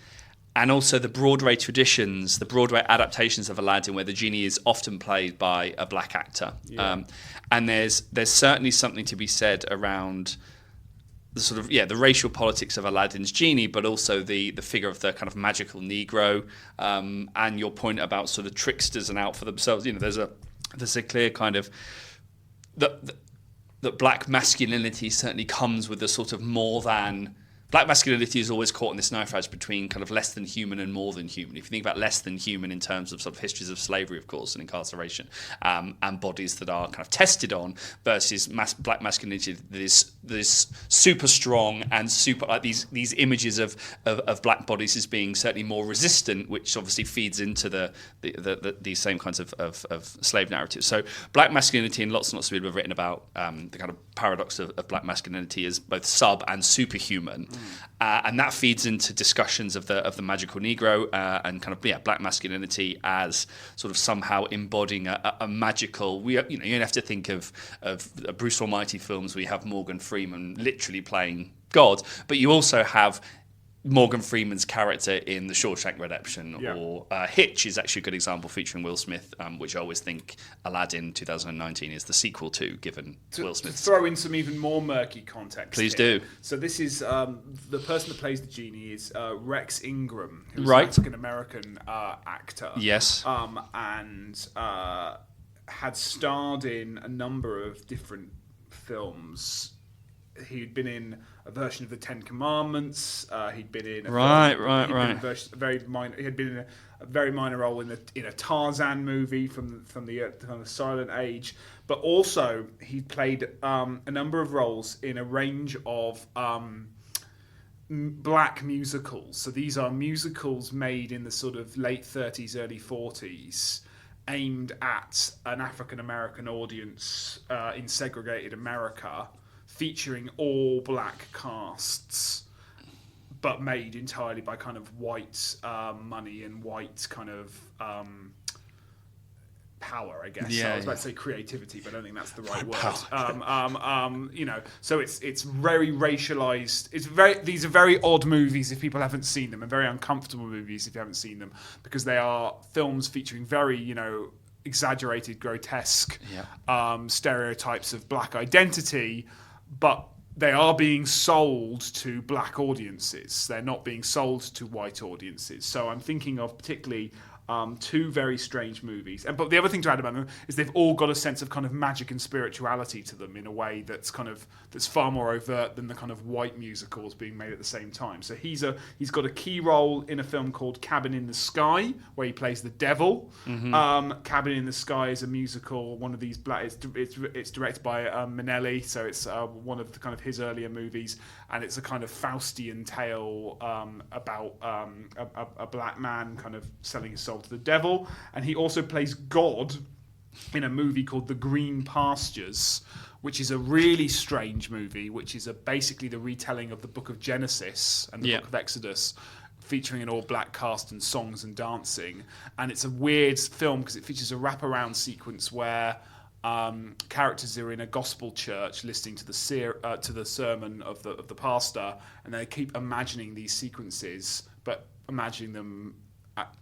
And also the Broadway traditions, the Broadway adaptations of Aladdin, where the genie is often played by a black actor. And there's certainly something to be said around the sort of the racial politics of Aladdin's genie, but also the figure of the kind of magical Negro, and your point about sort of tricksters and out for themselves. There's a clear kind of that black masculinity certainly comes with a sort of more than. Black masculinity is always caught in this knife edge between kind of less than human and more than human. If you think about less than human in terms of sort of histories of slavery, of course, and incarceration, and bodies that are kind of tested on, versus black masculinity that is super strong and super like these images of black bodies as being certainly more resistant, which obviously feeds into these same kinds of slave narratives. So black masculinity, and lots and lots of people have written about the kind of paradox of black masculinity as both sub and superhuman. And that feeds into discussions of the magical Negro, and kind of black masculinity as sort of somehow embodying a magical. You don't have to think of Bruce Almighty films where you have Morgan Freeman literally playing God, but you also have Morgan Freeman's character in The Shawshank Redemption, or Hitch is actually a good example, featuring Will Smith, which I always think Aladdin 2019 is the sequel to, given Will Smith. To throw in some even more murky context. Please do. So this is the person that plays the genie is Rex Ingram, who's an African-American actor. Yes. And had starred in a number of different films. He'd been in a version of the Ten Commandments. He'd been in very minor. He had been in a very minor role in a Tarzan movie from the Silent Age. But also he played a number of roles in a range of black musicals. So these are musicals made in the sort of late 30s, early 40s, aimed at an African American audience in segregated America, featuring all black casts, but made entirely by kind of white money and white kind of power, I guess. I was about to say creativity, but I don't think that's the right word. So it's very racialized. These are very odd movies if people haven't seen them, and very uncomfortable movies if you haven't seen them, because they are films featuring very, exaggerated, grotesque stereotypes of black identity, but they are being sold to black audiences. They're not being sold to white audiences. So I'm thinking of particularly two very strange movies. But the other thing to add about them is they've all got a sense of kind of magic and spirituality to them in a way that's far more overt than the kind of white musicals being made at the same time. So he's got a key role in a film called Cabin in the Sky, where he plays the devil. Cabin in the Sky is a musical, one of these black. It's directed by Minnelli, so it's one of the kind of his earlier movies, and it's a kind of Faustian tale about a black man kind of selling his soul to the devil. And he also plays God in a movie called The Green Pastures, which is a really strange movie, which is basically the retelling of the book of Genesis and the book of Exodus, featuring an all-black cast and songs and dancing. And it's a weird film because it features a wraparound sequence where characters are in a gospel church listening to the sermon of the pastor, and they keep imagining these sequences, but imagining them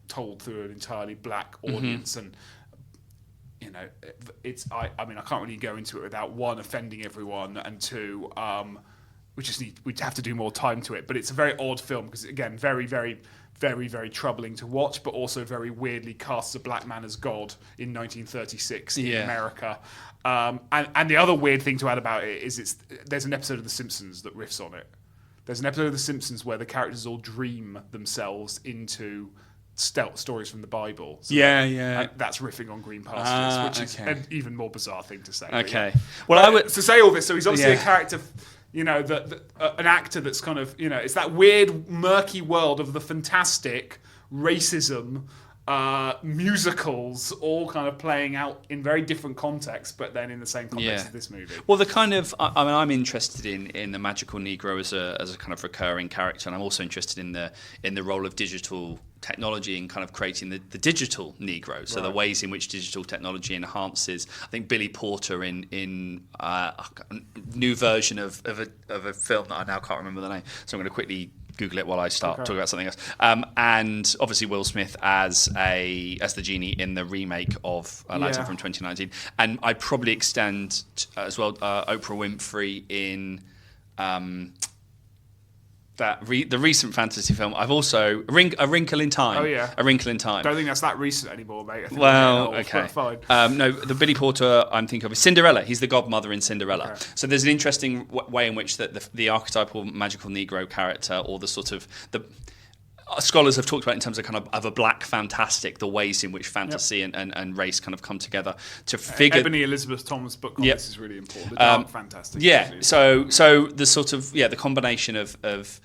told through an entirely black audience. And I mean I can't really go into it without one, offending everyone, and two, we'd have to do more time to it. But it's a very odd film because, again, very, very, very, very troubling to watch, but also very weirdly casts a black man as God in 1936 in America. And the other weird thing to add about it is there's an episode of The Simpsons that riffs on it. There's an episode of The Simpsons where the characters all dream themselves into stories from the Bible. So that's riffing on Green Pastures, which is an even more bizarre thing to say. Okay. Well, I would to say all this. So he's obviously a character, an actor that's kind of, it's that weird, murky world of the fantastic, racism, musicals, all kind of playing out in very different contexts, but then in the same context as this movie. Well, the kind of, I'm interested in the magical Negro as a kind of recurring character, and I'm also interested in the role of digital technology and kind of creating the digital Negro. So the ways in which digital technology enhances. I think Billy Porter in a new version of a film that I now can't remember the name, so I'm going to quickly Google it while I start talking about something else. And obviously Will Smith as the genie in the remake of Aladdin from 2019. And I'd probably extend as well Oprah Winfrey in the recent fantasy film. I've also A Wrinkle in Time. Oh yeah, A Wrinkle in Time. Don't think that's that recent anymore, mate. I think okay. Fine. No, the Billy Porter I'm thinking of is Cinderella. He's the godmother in Cinderella. Okay. So there's an interesting way in which the archetypal magical Negro character, or the sort of scholars have talked about in terms of kind of a black fantastic, the ways in which fantasy and race kind of come together to figure. Ebony Elizabeth Thomas' book on this is really important. The dark fantastic. Yeah. So the sort of the combination of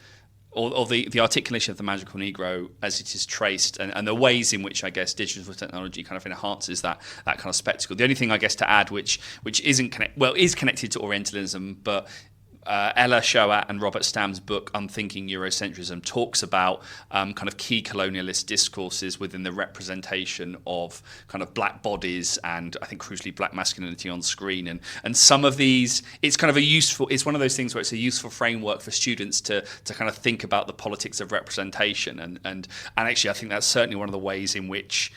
or the articulation of the magical Negro as it is traced, and the ways in which I guess digital technology kind of enhances that kind of spectacle. The only thing I guess to add, which is connected to Orientalism, but Ella Shoat and Robert Stamm's book Unthinking Eurocentrism talks about kind of key colonialist discourses within the representation of kind of black bodies and I think crucially black masculinity on screen, and some of these it's kind of it's one of those things where it's a useful framework for students to kind of think about the politics of representation, and actually I think that's certainly one of the ways in which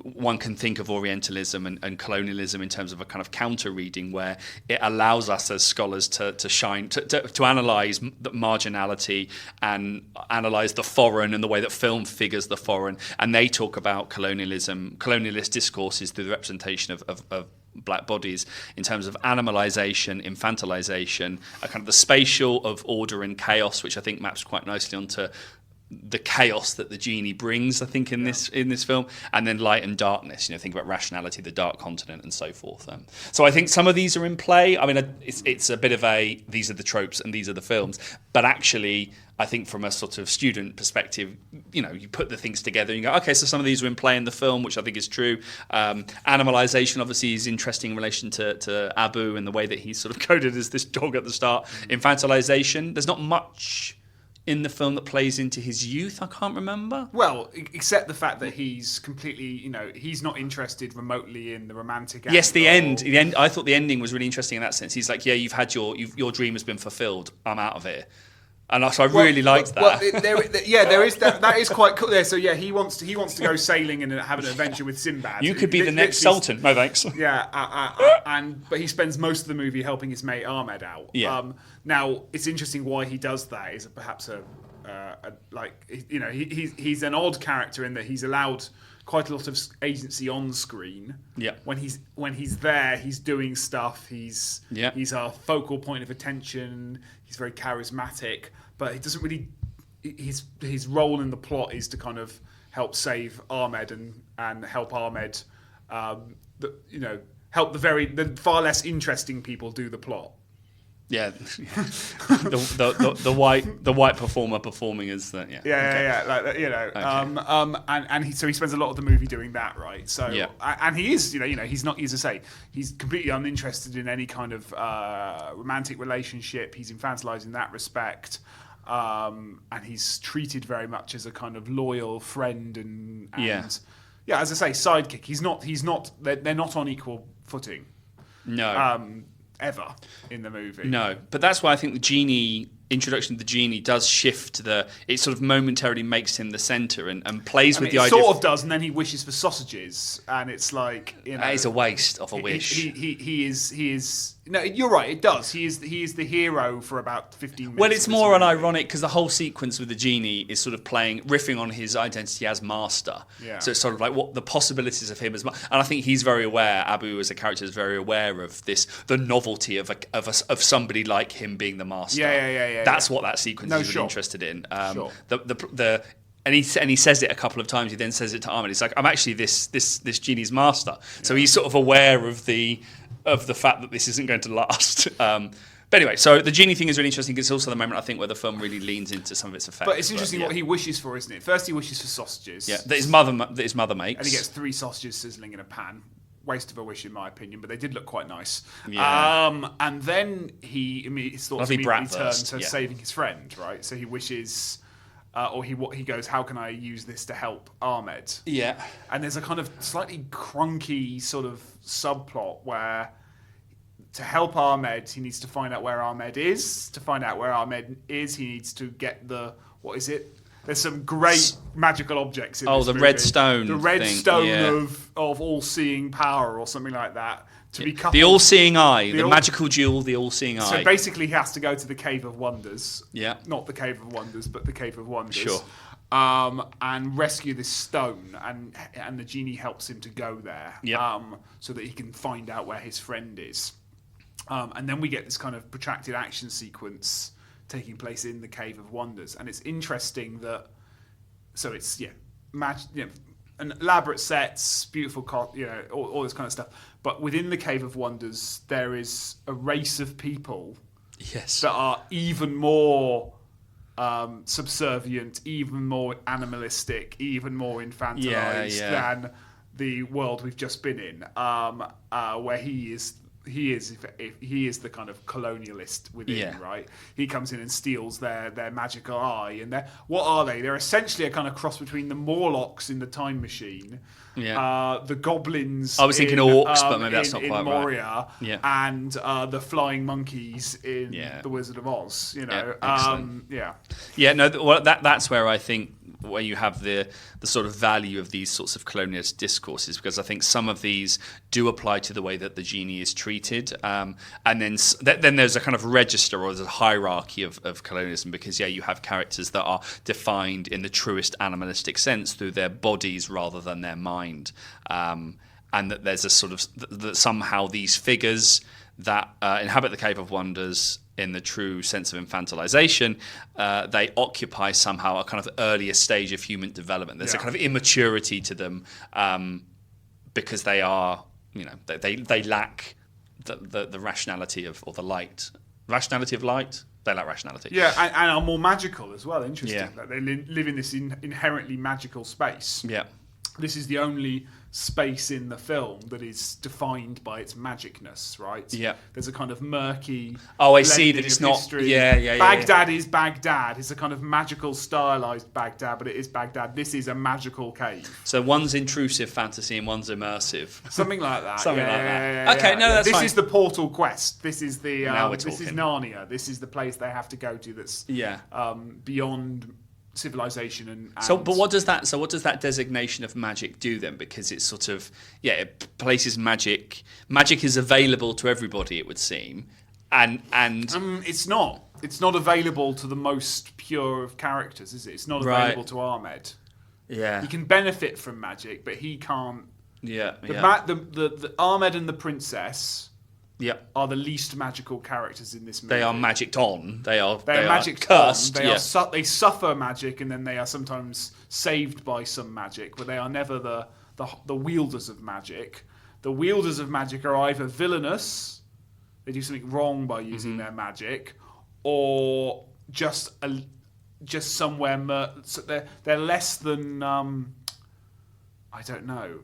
one can think of Orientalism and colonialism in terms of a kind of counter reading, where it allows us as scholars to analyse the marginality and analyse the foreign and the way that film figures the foreign. And they talk about colonialist discourses through the representation of black bodies in terms of animalisation, infantilisation, a kind of the spatial of order and chaos, which I think maps quite nicely onto the chaos that the genie brings, I think, in this film, and then light and darkness. Think about rationality, the dark continent, and so forth. So I think some of these are in play. I mean, it's a bit of these are the tropes and these are the films, but actually, I think from a sort of student perspective, you put the things together and you go, okay, so some of these are in play in the film, which I think is true. Animalisation obviously is interesting in relation to Abu and the way that he's sort of coded as this dog at the start. Infantilisation, there's not much in the film that plays into his youth. I can't remember. Well, except the fact that he's completely, he's not interested remotely in the romantic. Yes, the end. I thought the ending was really interesting in that sense. He's like, yeah, you've had your dream has been fulfilled. I'm out of here. And so I really liked that. There is that. That is quite cool. There, so yeah, he wants to go sailing and have an adventure with Sinbad. You could be the next Sultan. No thanks. Yeah, but he spends most of the movie helping his mate Ahmed out. Yeah. Now it's interesting why he does that. Is perhaps he's an odd character in that he's allowed quite a lot of agency on screen. Yeah. When he's there, he's doing stuff. He's our focal point of attention. He's very charismatic, but he doesn't really. His role in the plot is to kind of help save Ahmed and help Ahmed, help the far less interesting people do the plot. Yeah, the white performer performing as the so he spends a lot of the movie doing that, right? So and he is he's not, as I say, he's completely uninterested in any kind of romantic relationship. He's infantilized in that respect, and he's treated very much as a kind of loyal friend and as I say, sidekick. He's not. They're not on equal footing. No. Ever in the movie. No, but that's why I think the introduction of the genie does shift it sort of momentarily makes him the centre and plays with the idea. It sort of does, and then he wishes for sausages, and it's like, that is a waste of a wish. He is. No, you're right. It does. He is the hero for about 15 minutes. Well, it's more ironic because the whole sequence with the genie is sort of riffing on his identity as master. Yeah. So it's sort of like what the possibilities of him as, and I think he's very aware. Abu as a character is very aware of the novelty of somebody like him being the master. Yeah. That's what that sequence is really interested in. And he says it a couple of times. He then says it to Ahmed. He's like, "I'm actually this genie's master." So he's sort of aware of the fact that this isn't going to last. But anyway, so the genie thing is really interesting. It's also the moment I think where the film really leans into some of its effects. But it's interesting what he wishes for, isn't it? First, he wishes for sausages. Yeah, that his mother makes, and he gets 3 sausages sizzling in a pan. Waste of a wish, in my opinion, but they did look quite nice. Yeah. And then his thoughts immediately turn to saving his friend, right? So he wishes, he goes, "How can I use this to help Ahmed?" Yeah. And there's a kind of slightly crunky sort of subplot where, to help Ahmed, he needs to find out where Ahmed is. To find out where Ahmed is, he needs to get what is it? There's some great magical objects in this movie. Red stone. The red stone of all-seeing power or something like that. To be coupled. The all-seeing eye. The magical jewel, the all-seeing eye. So basically he has to go to the Cave of Wonders. Yeah. Not the Cave of Wonders, but the Cave of Wonders. Sure. And rescue this stone. And the genie helps him to go there. Yeah. So that he can find out where his friend is. And then we get this kind of protracted action sequence taking place in the Cave of Wonders, and it's interesting that. So it's an elaborate sets, beautiful, all this kind of stuff. But within the Cave of Wonders, there is a race of people, that are even more subservient, even more animalistic, even more infantilized than the world we've just been in, where he is the kind of colonialist within, right? He comes in and steals their magical eye, and what are they? They're essentially a kind of cross between the Morlocks in the Time Machine, the goblins. I was thinking orcs, but maybe that's not quite Moria, right. And the flying monkeys in The Wizard of Oz. That's where I think where you have the sort of value of these sorts of colonialist discourses, because I think some of these do apply to the way that the genie is treated, and then there's a kind of register or there's a hierarchy of colonialism, because you have characters that are defined in the truest animalistic sense through their bodies rather than their mind, and that there's a sort of that somehow these figures that inhabit the Cave of Wonders in the true sense of infantilization, they occupy somehow a kind of earlier stage of human development. There's a kind of immaturity to them, because they are, they lack the rationality of, or the light. Rationality of light? They lack rationality. Yeah, and are more magical as well. Interesting that they live in this inherently magical space. Yeah. this is the only space in the film that is defined by its magicness, right? Yeah. There's a kind of murky. Oh, I see that blending it's of not. history. Yeah. Baghdad is Baghdad. It's a kind of magical, stylized Baghdad, but it is Baghdad. This is a magical cave. So one's intrusive fantasy and one's immersive. Something like that. Something like that. Yeah, Okay, no, that's this fine. is the Portal Quest. This is the. Now we're this is talking. Narnia. This is the place they have to go to. That's beyond civilization and So, but what does that designation of magic do then? Because it's sort of it places magic. Magic is available to everybody, it would seem, and it's not. It's not available to the most pure of characters, is it? It's not available to Ahmed. Yeah, He can benefit from magic, but he can't. yeah, The Ahmed and the princess yeah. are the least magical characters in this movie. They are magicked on. They are magicked cursed. on. They suffer magic, and then they are sometimes saved by some magic, but they are never the wielders of magic. The wielders of magic are either villainous, they do something wrong by using their magic, or just somewhere. So they're less than I don't know.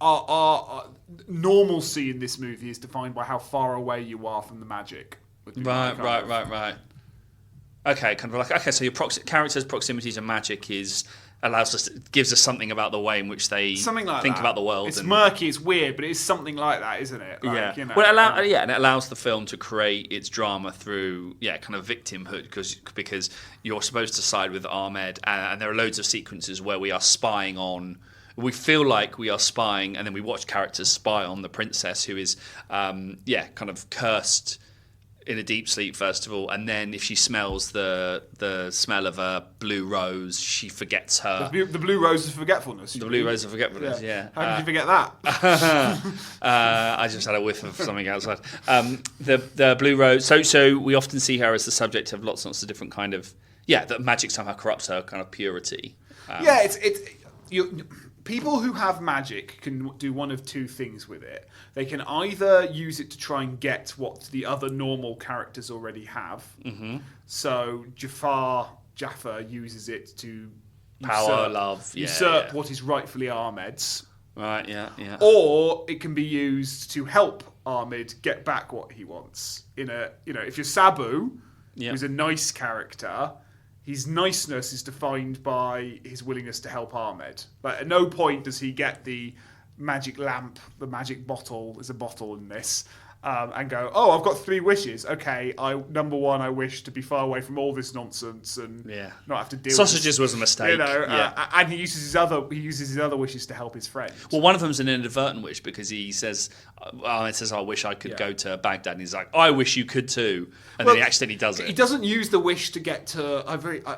Our normalcy in this movie is defined by how far away you are from the magic. Right. Okay, kind of like so your character's proximity to magic gives us something about the way in which they think about the world. It's murky, it's weird, but it's something like that, isn't it? Like, yeah. Well, and it allows the film to create its drama through kind of victimhood because you're supposed to side with Ahmed, and there are loads of sequences where we are spying on. We feel like we are spying, and then we watch characters spy on the princess, who is, kind of cursed in a deep sleep, first of all, and then if she smells the smell of a blue rose, she forgets her. The blue rose of forgetfulness. The blue rose of forgetfulness, yeah. How did you forget that? I just had a whiff of something outside. The blue rose. So we often see her as the subject of lots and lots of different kind of that magic somehow corrupts her kind of purity. People who have magic can do one of two things with it. They can either use it to try and get what the other normal characters already have. Mm-hmm. So Jafar uses it to usurp what is rightfully Ahmed's. Right, yeah. Or it can be used to help Ahmed get back what he wants. If you're Sabu, who's a nice character, his niceness is defined by his willingness to help Ahmed. Like, at no point does he get the magic lamp, the magic bottle, there's a bottle in this, and go, I've got 3 wishes. Okay, number 1, I wish to be far away from all this nonsense and not have to deal Sausages with was a mistake. And he uses his other wishes to help his friend. Well, one of them's an inadvertent wish because he says, I wish I could go to Baghdad. And he's like, I wish you could too. And then he accidentally does it. He doesn't use the wish to get to...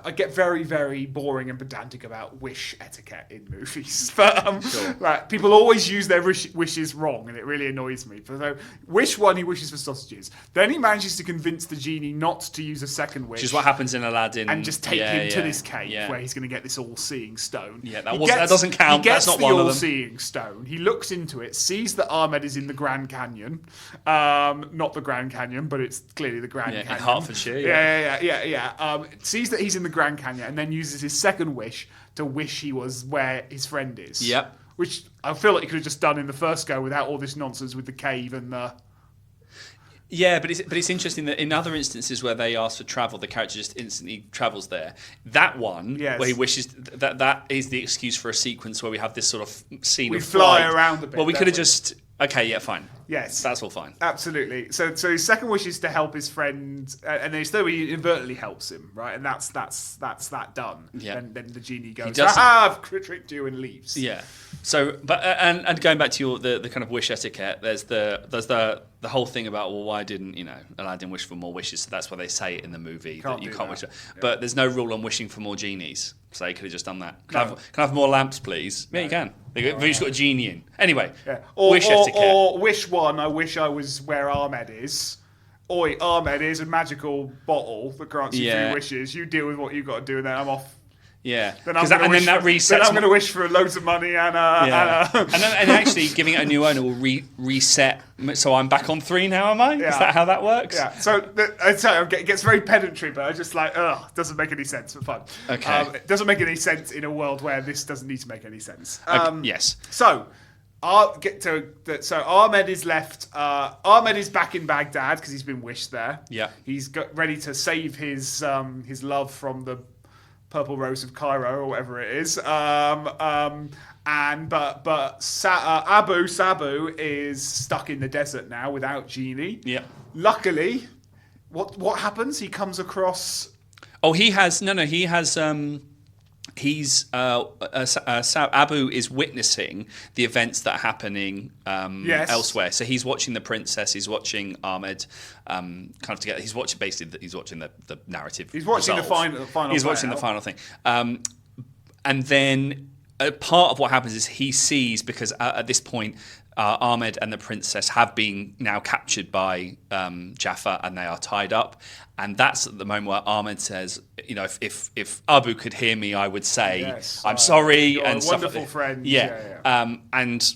I get very, very boring and pedantic about wish etiquette in movies. But people always use their wishes wrong, and it really annoys me. So, wish 1, he wishes for sausages. Then he manages to convince the genie not to use a second wish. Which is what happens in Aladdin. And just take him to this cave where he's going to get this all-seeing stone. Yeah, that doesn't count. That's not one of them. He gets the all-seeing stone. He looks into it, sees that Ahmed is in the Grand Canyon. Not the Grand Canyon, but it's clearly the Grand Canyon. In Hertfordshire, sees that he's in the Grand Canyon and then uses his second wish to wish he was where his friend is. Yep. Which I feel like he could have just done in the first go without all this nonsense with the cave and the... Yeah, but it's interesting that in other instances where they ask for travel, the character just instantly travels there. That one, where he wishes that is the excuse for a sequence where we have this sort of scene of fly flight. Around a bit. Well, we could have just... Okay, yeah, fine. Yes. That's all fine. Absolutely. So his second wish is to help his friend, and then his third he inadvertently helps him, right? And that's that done. Yeah. Then the genie goes, I've tricked you, and leaves. Yeah. So, but and going back to the kind of wish etiquette, there's the whole thing about why didn't Aladdin wish for more wishes? So that's why they say it in the movie that you can't wish. Yeah. But there's no rule on wishing for more genies. So they could have just done that. Can I have more lamps, please? Yeah, you can. They've just got a genie in. Anyway, wish etiquette. Or wish 1, I wish I was where Ahmed is. Oi, Ahmed is a magical bottle that grants you 3 wishes. You deal with what you've got to do, and then I'm off. Yeah, then I'm and then that resets. Then I'm going to wish for loads of money and and actually giving it a new owner will reset. So I'm back on 3 now, am I? Yeah. Is that how that works? Yeah. So it gets very pedantry, but I just like, doesn't make any sense. But fine. Okay. It doesn't make any sense in a world where this doesn't need to make any sense. Yes. So I'll get to that. So Ahmed is left. Ahmed is back in Baghdad because he's been wished there. Yeah. He's ready to save his love from the Purple Rose of Cairo or whatever it is. Abu Sabu is stuck in the desert now without Genie. Yeah. Luckily, what happens? He comes across. Oh, he has He has. Abu is witnessing the events that are happening elsewhere. So he's watching the princess. He's watching Ahmed, kind of together. He's watching the narrative. He's watching resolve. the final. He's watching the final thing. And then part of what happens is he sees, because at this point Ahmed and the princess have been now captured by Jaffa and they are tied up. And that's at the moment where Ahmed says, if Abu could hear me, I would say, yes, I'm sorry. You're and a stuff wonderful like that. friend. Yeah. And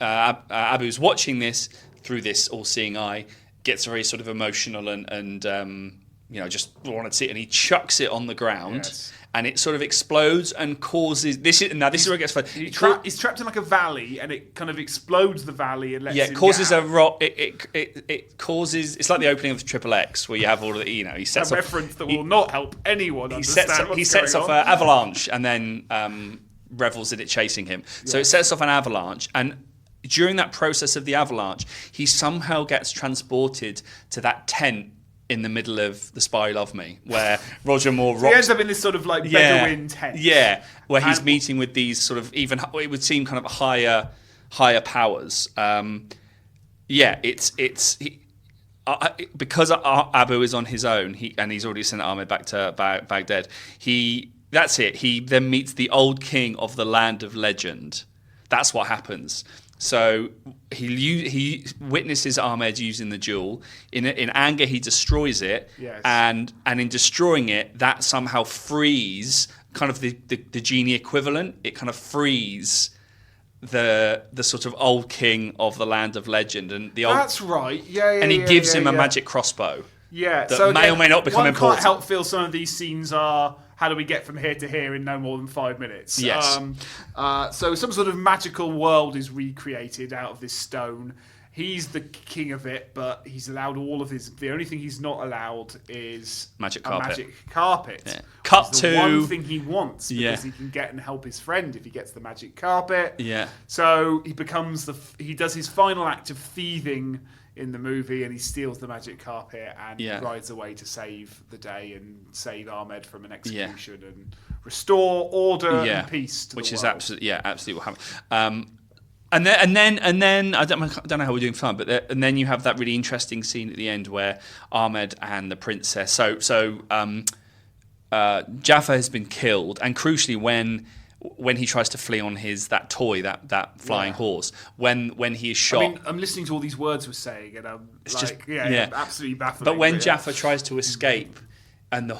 Abu's watching this through this all-seeing eye, gets very sort of emotional and just wanted to see it, and he chucks it on the ground. Yes. And it sort of explodes and causes this is where it gets fun. He's trapped in like a valley, and it kind of explodes the valley and lets him it causes get out. a rock. It causes. It's like the opening of Triple X, where you have all of the. He sets A off reference that will not help anyone. He sets off an avalanche and then revels in it chasing him. So it sets off an avalanche, and during that process of the avalanche, he somehow gets transported to that tent in the middle of The Spy Who Loved Me, where Roger Moore rocks. He ends up in this sort of like Bedouin tent. Yeah, where he's meeting with these sort of even, it would seem kind of higher powers. Because Abu is on his own, and he's already sent Ahmed back to Baghdad. That's it. He then meets the old king of the land of legend. That's what happens. So he witnesses Ahmed using the jewel. In anger, he destroys it, yes. and in destroying it, that somehow frees kind of the genie equivalent. It kind of frees the sort of old king of the land of legend, and the old. That's right. Yeah. And he gives him a magic crossball. Yeah. That so may or may not become important. One can't help feel some of these scenes are. How do we get from here to here in no more than 5 minutes? Yes. So some sort of magical world is recreated out of this stone. He's the king of it, but he's allowed all of his. The only thing he's not allowed is magic a carpet. magic carpet. Yeah. Cut the to one thing he wants because he can get and help his friend if he gets the magic carpet. Yeah. So he becomes he does his final act of thieving in the movie, and he steals the magic carpet and rides away to save the day and save Ahmed from an execution and restore order and peace to which the is world. absolutely what happened. And then I don't know how we're doing fun, but then you have that really interesting scene at the end where Ahmed and the princess. So Jaffa has been killed, and crucially when he tries to flee on that toy, that flying horse, when he is shot. I mean, I'm listening to all these words we're saying, and I'm absolutely baffling. But when Jaffa tries to escape, and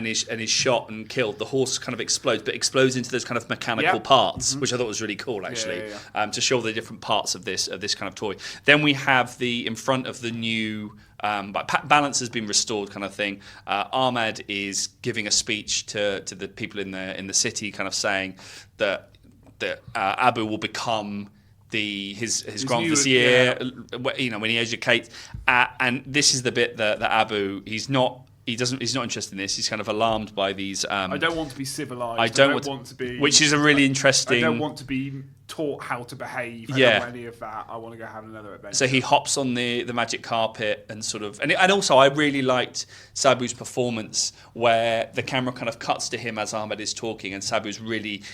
is shot and killed, the horse kind of explodes, but explodes into those kind of mechanical parts, which I thought was really cool, actually, to show the different parts of this kind of toy. Then we have in front of the new. Balance has been restored, kind of thing. Ahmed is giving a speech to the people in the city, kind of saying that Abu will become his grand vizier, when he educates. And this is the bit that Abu he's not interested in this. He's kind of alarmed by these. I don't want to be civilized. I don't want to be, which is a really interesting. I don't want to be taught how to behave. I don't want any of that. I want to go have another adventure. So he hops on the magic carpet and sort of, and also I really liked Sabu's performance where the camera kind of cuts to him as Ahmed is talking, and Sabu's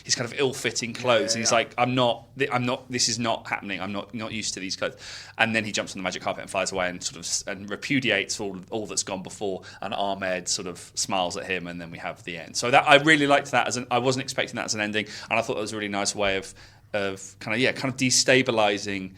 he's kind of ill-fitting clothes, and he's like, I'm not. This is not happening. I'm not used to these clothes. And then he jumps on the magic carpet and flies away and sort of and repudiates all that's gone before. And Ahmed sort of smiles at him, and then we have the end. So that I really liked that I wasn't expecting that as an ending, and I thought that was a really nice way of kind of destabilizing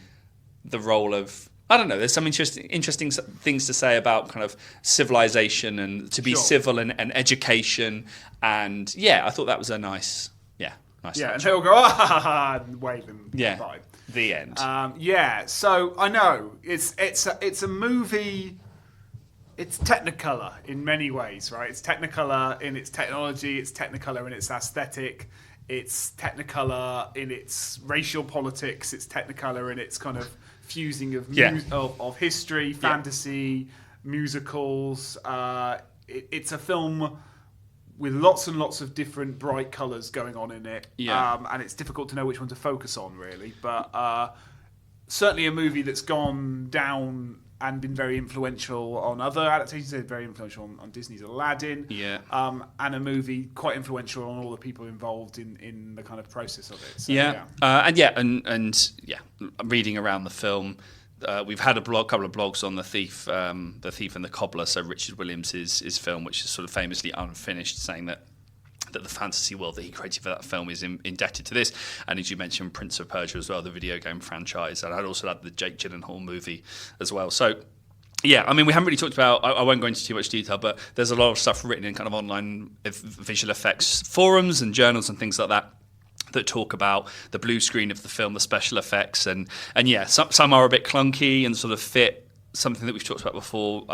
the role of I don't know. There's some interesting things to say about kind of civilization and to be Sure. civil and education. And yeah, I thought that was a nice Yeah, touch. and they'll go, and wave and Yeah. bye. The end. So I know it's a movie. It's Technicolor in many ways, right? It's Technicolor in its technology. It's Technicolor in its aesthetic. It's Technicolor in its racial politics. It's Technicolor in its kind of fusing of of history, fantasy, musicals. It's a film with lots and lots of different bright colours going on in it. Yeah. And it's difficult to know which one to focus on, really. But certainly a movie that's gone down and been very influential on other adaptations. They're very influential on Disney's Aladdin. Yeah. And a movie quite influential on all the people involved in the kind of process of it. So, and reading around the film, we've had couple of blogs on the Thief and the Cobbler. So Richard Williams' film, which is sort of famously unfinished, saying that the fantasy world that he created for that film is indebted to this. And as you mentioned, Prince of Persia as well, the video game franchise. And I'd also had the Jake Gyllenhaal movie as well. So, yeah, I mean, we haven't really talked about, I won't go into too much detail, but there's a lot of stuff written in kind of online visual effects forums and journals and things like that talk about the blue screen of the film, the special effects. And yeah, some are a bit clunky and sort of fit something that we've talked about before,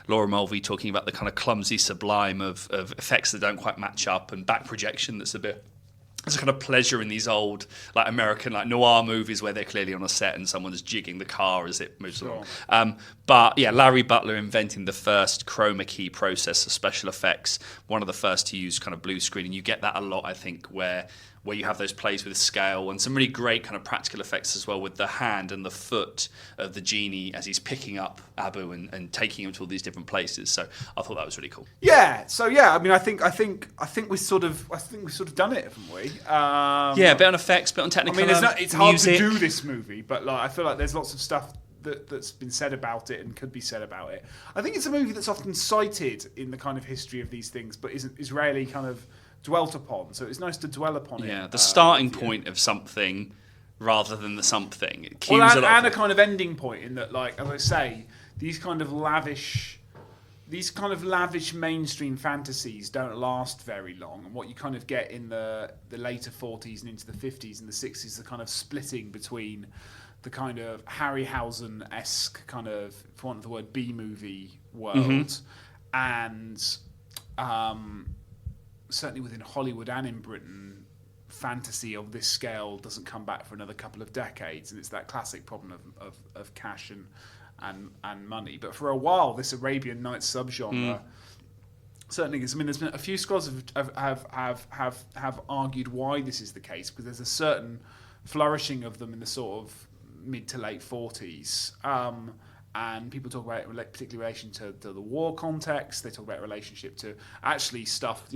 Laura Mulvey talking about the kind of clumsy sublime of effects that don't quite match up and back projection that's there's a kind of pleasure in these old like American like noir movies where they're clearly on a set and someone's jigging the car as it moves along. But yeah, Larry Butler inventing the first chroma key process of special effects, one of the first to use kind of blue screen, and you get that a lot, I think, where you have those plays with scale and some really great kind of practical effects as well with the hand and the foot of the genie as he's picking up Abu and taking him to all these different places. So I thought that was really cool. Yeah. So yeah, I mean, I think we've sort of done it, haven't we? Yeah, a bit on effects, bit on technical. I mean, it's hard music. to do this movie, but like I feel like there's lots of stuff that's been said about it and could be said about it. I think it's a movie that's often cited in the kind of history of these things, but is rarely kind of dwelt upon. So it's nice to dwell upon it. Yeah, the starting point of something rather than the something. It cues and a kind of ending point in that, like as I say, these kind of lavish mainstream fantasies don't last very long. And what you kind of get in the later 40s and into the 50s and the 60s, the kind of splitting between the kind of Harryhausen-esque kind of, for want of the word, B-movie world and certainly within Hollywood and in Britain, fantasy of this scale doesn't come back for another couple of decades, and it's that classic problem of cash and money. But for a while, this Arabian Nights subgenre certainly is. I mean, there's been a few scholars have argued why this is the case, because there's a certain flourishing of them in the sort of mid to late 40s. And people talk about it, particularly in relation to the war context. They talk about relationship to actually stuff,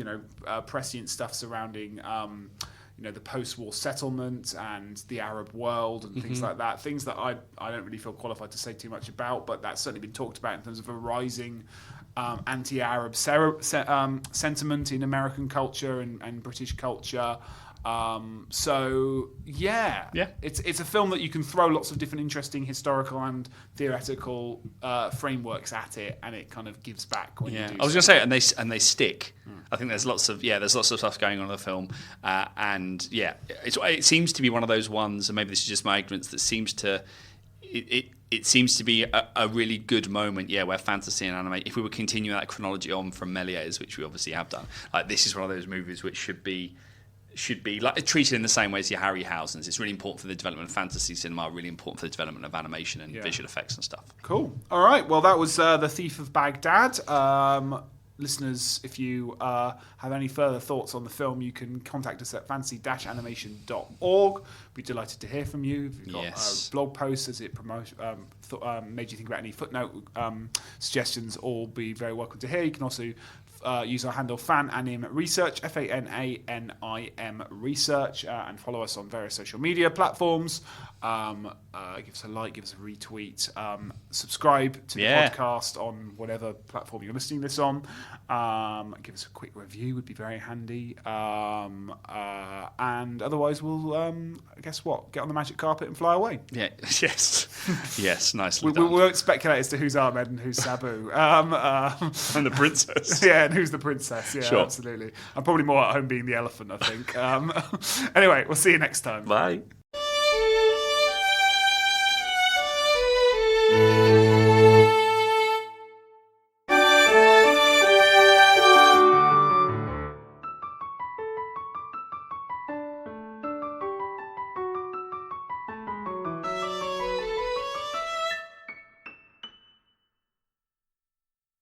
prescient stuff surrounding, the post-war settlement and the Arab world and things like that. Things that I don't really feel qualified to say too much about, but that's certainly been talked about in terms of a rising anti-Arab sentiment in American culture and British culture. It's a film that you can throw lots of different interesting historical and theoretical frameworks at it, and it kind of gives back when you do. I was going to say, and they stick. I think there's lots of stuff going on in the film, it seems to be one of those ones, and maybe this is just my ignorance, that seems to it seems to be a really good moment, where fantasy and anime, if we were continuing that chronology on from Méliès, which we obviously have done, like this is one of those movies which should be like treated in the same way as your Harryhausens. It's really important for the development of fantasy cinema, really important for the development of animation and visual effects and stuff. Cool. All right. Well, that was The Thief of Bagdad. Listeners, if you have any further thoughts on the film, you can contact us at fantasy-animation.org. We'd be delighted to hear from you. If you've got blog posts, as it made you think about any footnote suggestions, all be very welcome to hear. You can also use our handle FANANIM Research, FANANIM Research, and follow us on various social media platforms. Give us a like, give us a retweet, subscribe to the podcast on whatever platform you're listening to this on. Give us a quick review would be very handy. And otherwise, we'll guess what? Get on the magic carpet and fly away. Yeah. Yes. Yes. Nicely We done. won't speculate as to who's Ahmed and who's Sabu. And the princess. Yeah, and who's the princess? Yeah, Sure. absolutely. I'm probably more at home being the elephant, I think. Anyway, we'll see you next time. Bye.